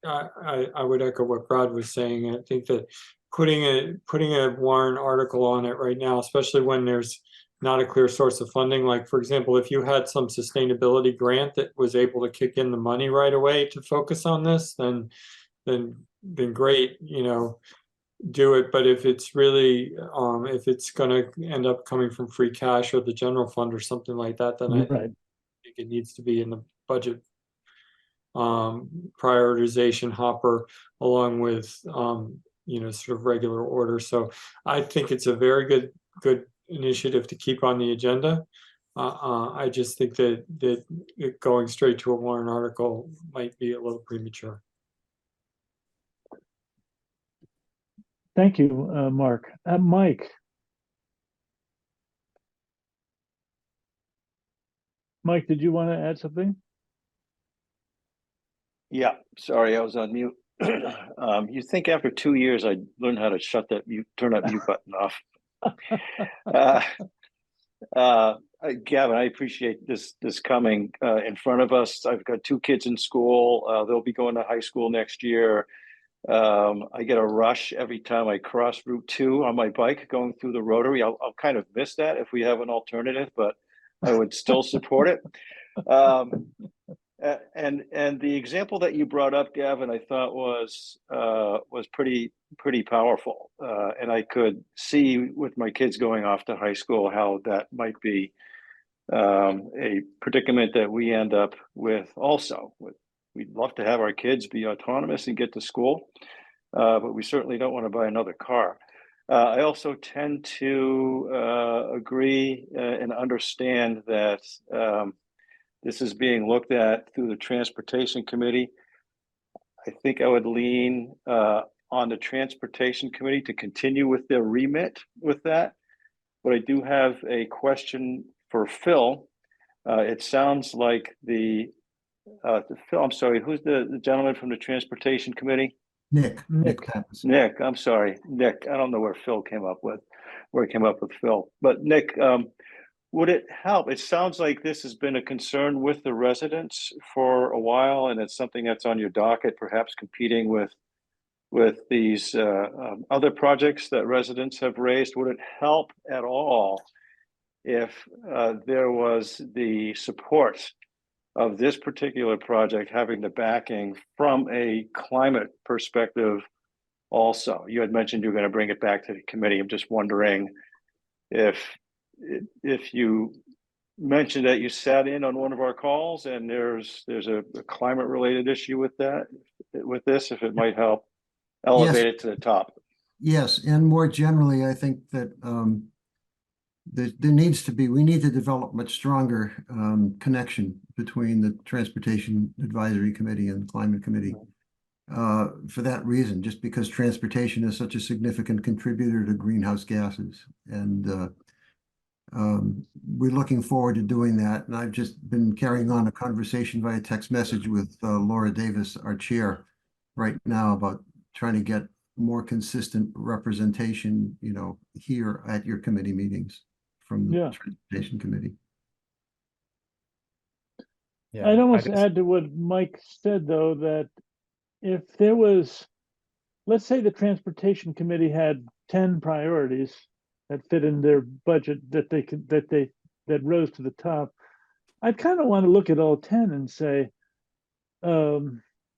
I would echo what Brad was saying. I think that putting a warrant article on it right now, especially when there's not a clear source of funding, like for example, if you had some sustainability grant that was able to kick in the money right away to focus on this, then great, you know, do it. But if it's really if it's going to end up coming from free cash or the general fund or something like that, then I think it needs to be in the budget prioritization hopper along with you know, sort of regular order. So I think it's a very good initiative to keep on the agenda. I just think that going straight to a warrant article might be a little premature. Thank you, Mark. Mike. Mike, did you want to add something? Yeah, sorry, I was on mute. You think after 2 years I'd learn how to turn that mute button off. Gavin, I appreciate this coming in front of us. I've got 2 kids in school. They'll be going to high school next year. I get a rush every time I cross Route 2 on my bike going through the Rotary. I'll kind of miss that if we have an alternative, but I would still support it. And the example that you brought up, Gavin, I thought was pretty powerful. And I could see with my kids going off to high school how that might be a predicament that we end up with also. We'd love to have our kids be autonomous and get to school, but we certainly don't want to buy another car. I also tend to agree and understand that this is being looked at through the Transportation Committee. I think I would lean on the Transportation Committee to continue with their remit with that. But I do have a question for Phil. It sounds like Phil, I'm sorry, who's the gentleman from the Transportation Committee? Nick Pappas. Nick, I'm sorry, Nick. I don't know where he came up with Phil. But Nick, would it help? It sounds like this has been a concern with the residents for a while, and it's something that's on your docket, perhaps competing with these other projects that residents have raised. Would it help at all if there was the support of this particular project having the backing from a climate perspective also? You had mentioned you were going to bring it back to the committee. I'm just wondering if you mentioned that you sat in on one of our calls and there's a climate related issue with this, if it might help elevate it to the top. Yes, and more generally, I think that we need to develop much stronger connection between the Transportation Advisory Committee and the Climate Committee. For that reason, just because transportation is such a significant contributor to greenhouse gases. And we're looking forward to doing that. And I've just been carrying on a conversation via text message with Laura Davis, our chair, right now about trying to get more consistent representation, here at your committee meetings from the Yeah. Transportation Committee. Yeah, I'd I almost just- add to what Mike said, though, that if there was, let's say the Transportation Committee had 10 priorities that fit in their budget that rose to the top, I'd kind of want to look at all 10 and say,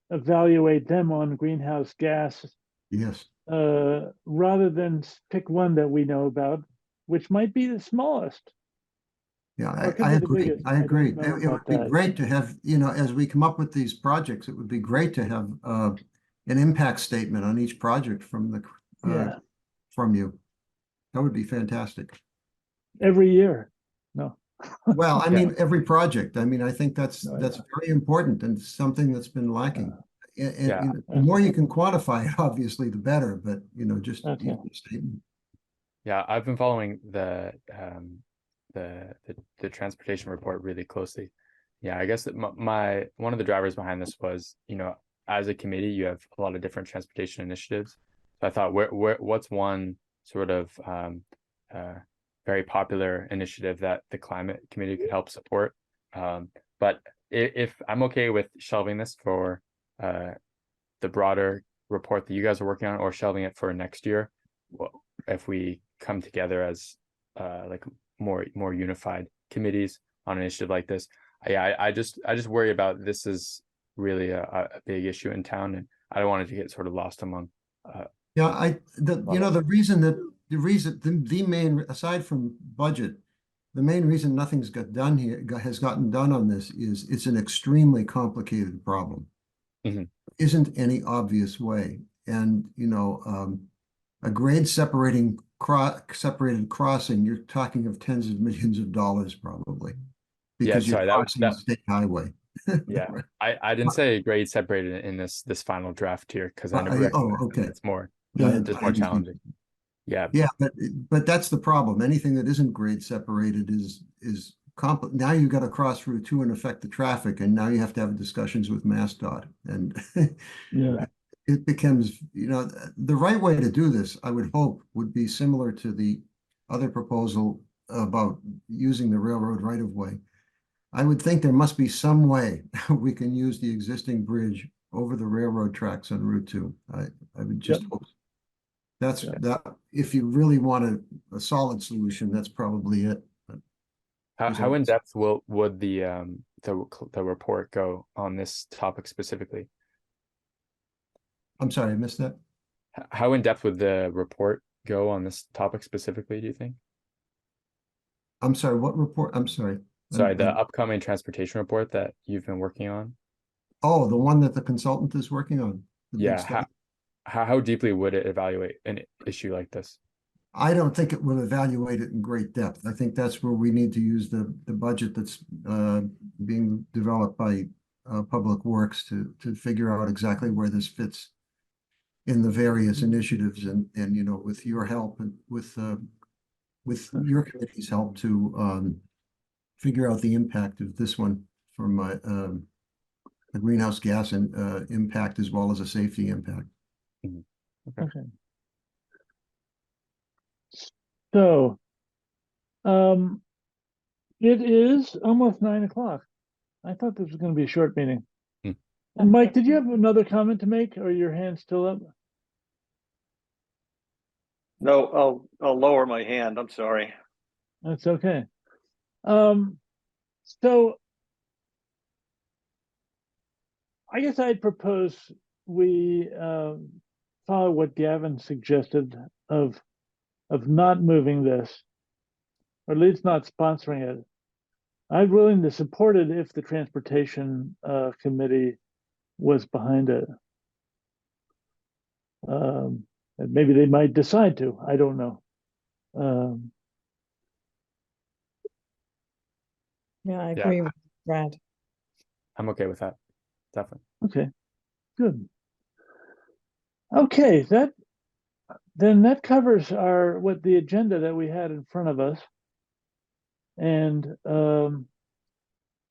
evaluate them on greenhouse gas, Yes. rather than pick one that we know about, which might be the smallest. Yeah, Or it could I be the agree. biggest. I I don't agree. know It would about be that. great to have, as we come up with these projects, it would be great to have an impact statement on each project from Yeah, from you. That would be fantastic. every year. No. Well, I Yeah. mean, every project. I mean, I think that's No, very important and something that's been lacking. Yeah. The more you can quantify it, obviously, the better, but just Okay. even a statement. Yeah, I've been following the transportation report really closely. Yeah, I guess that my one of the drivers behind this was, as a committee, you have a lot of different transportation initiatives. So I thought, what's one sort of very popular initiative that the climate committee could help support? But if I'm okay with shelving this for the broader report that you guys are working on, or shelving it for next year, well, if we come together as like more unified committees on an initiative like this. I just worry about this is really a big issue in town, and I don't want it to get sort of lost among. Yeah, the main, aside from budget, the main reason nothing's has gotten done on this is it's an extremely complicated problem. Mhm. Isn't any obvious way. And, a grade separated crossing, you're talking of tens of millions of dollars probably. Because you're sorry, crossing a state highway. Yeah, I didn't say grade separated in this final draft here, because I never okay. it's more Yeah. just more challenging. Yeah, Yeah, but that's the problem. Anything that isn't grade separated is now you've got to cross Route 2 and affect the traffic, and now you have to have discussions with MassDOT. And Yeah. it becomes, the right way to do this, I would hope, would be similar to the other proposal about using the railroad right of way. I would think there must be some way we can use the existing bridge over the railroad tracks on Route 2. I would just hope. That's that. If you really want a solid solution, that's probably it. how in depth would the report go on this topic specifically? I'm sorry, I missed that. How in depth would the report go on this topic specifically, do you think? I'm sorry, what report? I'm sorry. Sorry, the upcoming transportation report that you've been working on. Oh, the one that the consultant is working on. the big Yeah, study. how deeply would it evaluate an issue like this? I don't think it will evaluate it in great depth. I think that's where we need to use the budget that's being developed by Public Works to figure out exactly where this fits in the various initiatives, and with your help and with your committee's help to figure out the impact of this one from a greenhouse gas impact as well as a safety impact. Okay. So, it is almost 9 o'clock. I thought this was going to be a short meeting. Hmm. And Mike, did you have another comment to make, or your hand's still up? No, I'll lower my hand. I'm sorry. That's okay. So I guess I'd propose we follow what Gavin suggested of not moving this, or at least not sponsoring it. I'm willing to support it if the transportation committee was behind it. And maybe they might decide to. I don't know. Yeah, I Yeah. agree with Brad. I'm okay with that, definitely. Okay, good. Okay, then that covers what the agenda that we had in front of us. And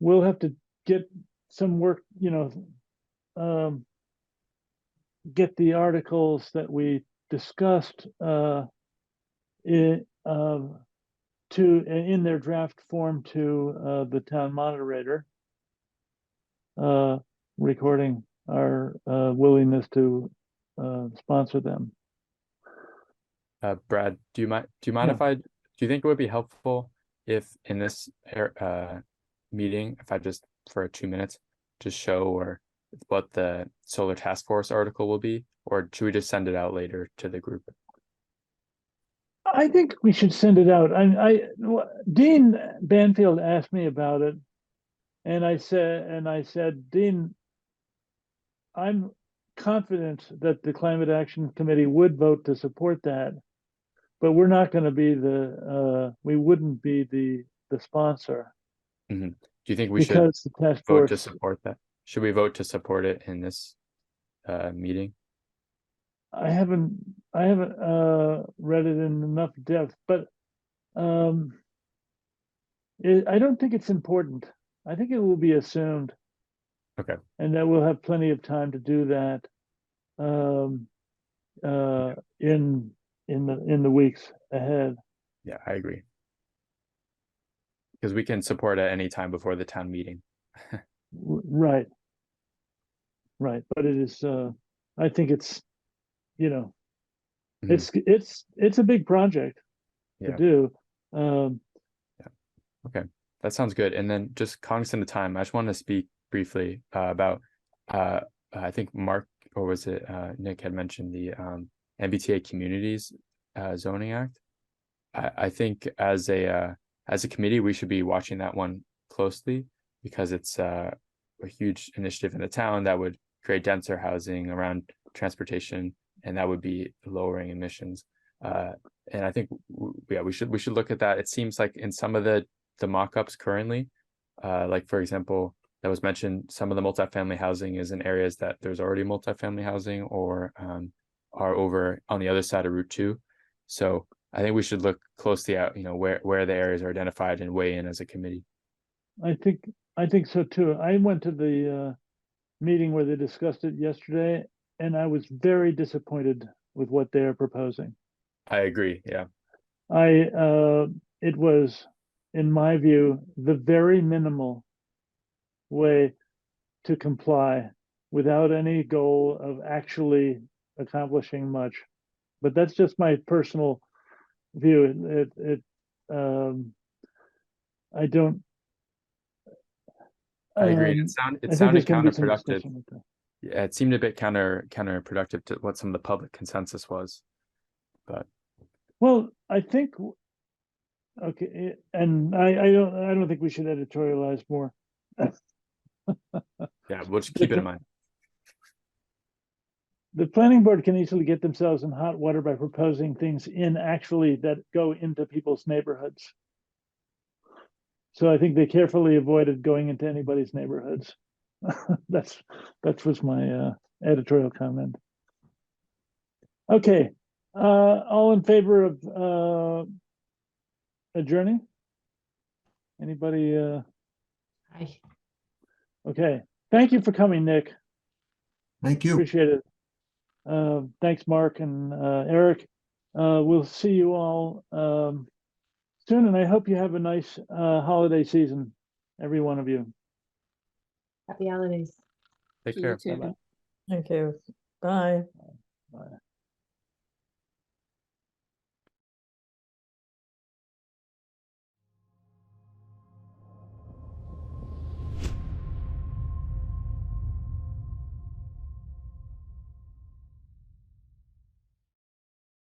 we'll have to get some work, get the articles that we discussed in their draft form to the town moderator, recording our willingness to sponsor them. Brad, do you mind Yeah. if do you think it would be helpful if in this meeting, if I just for 2 minutes, just show or what the solar task force article will be, or should we just send it out later to the group? I think we should send it out. Dean Banfield asked me about it, and I said, Dean, I'm confident that the Climate Action Committee would vote to support that, but we're not going to be we wouldn't be the sponsor. Mm-hmm. Do you think we because should the task vote to force, support that? Should we vote to support it in this meeting? I haven't read it in enough depth, but I don't think it's important. I think it will be assumed. Okay. And that we'll have plenty of time to do that in the weeks ahead. Yeah, I agree. Because we can support at any time before the town meeting. Right. But it is, I think it's, Mhm. it's a big project to Yeah. do. Okay, that sounds good. And then just cognizant of time, I just want to speak briefly about I think Mark, or was it Nick, had mentioned the MBTA Communities Zoning Act. I think as a committee, we should be watching that one closely, because it's a huge initiative in the town that would create denser housing around transportation, and that would be lowering emissions. And I think we should look at that. It seems like in some of the mock-ups currently, like for example, that was mentioned, some of the multifamily housing is in areas that there's already multifamily housing, or are over on the other side of Route 2. So I think we should look closely at, where the areas are identified and weigh in as a committee. I think so too. I went to the meeting where they discussed it yesterday, and I was very disappointed with what they are proposing. I agree. Yeah. It was, in my view, the very minimal way to comply without any goal of actually accomplishing much. But that's just my personal view. I don't. I agree. It sounded counterproductive. Yeah, it seemed a bit counterproductive to what some of the public consensus was. But well, I think okay, and I don't think we should editorialize more. Yeah, we'll just keep it in mind. The planning board can easily get themselves in hot water by proposing things that go into people's neighborhoods. So I think they carefully avoided going into anybody's neighborhoods. That was my editorial comment. Okay, all in favor of adjourning? Anybody? Aye. Okay, thank you for coming, Nick. Thank you. Appreciate it. Thanks, Mark and Eric. We'll see you all soon, and I hope you have a nice holiday season, every one of you. Happy holidays. Take You care. too. Bye-bye. Thank you. Bye. Bye.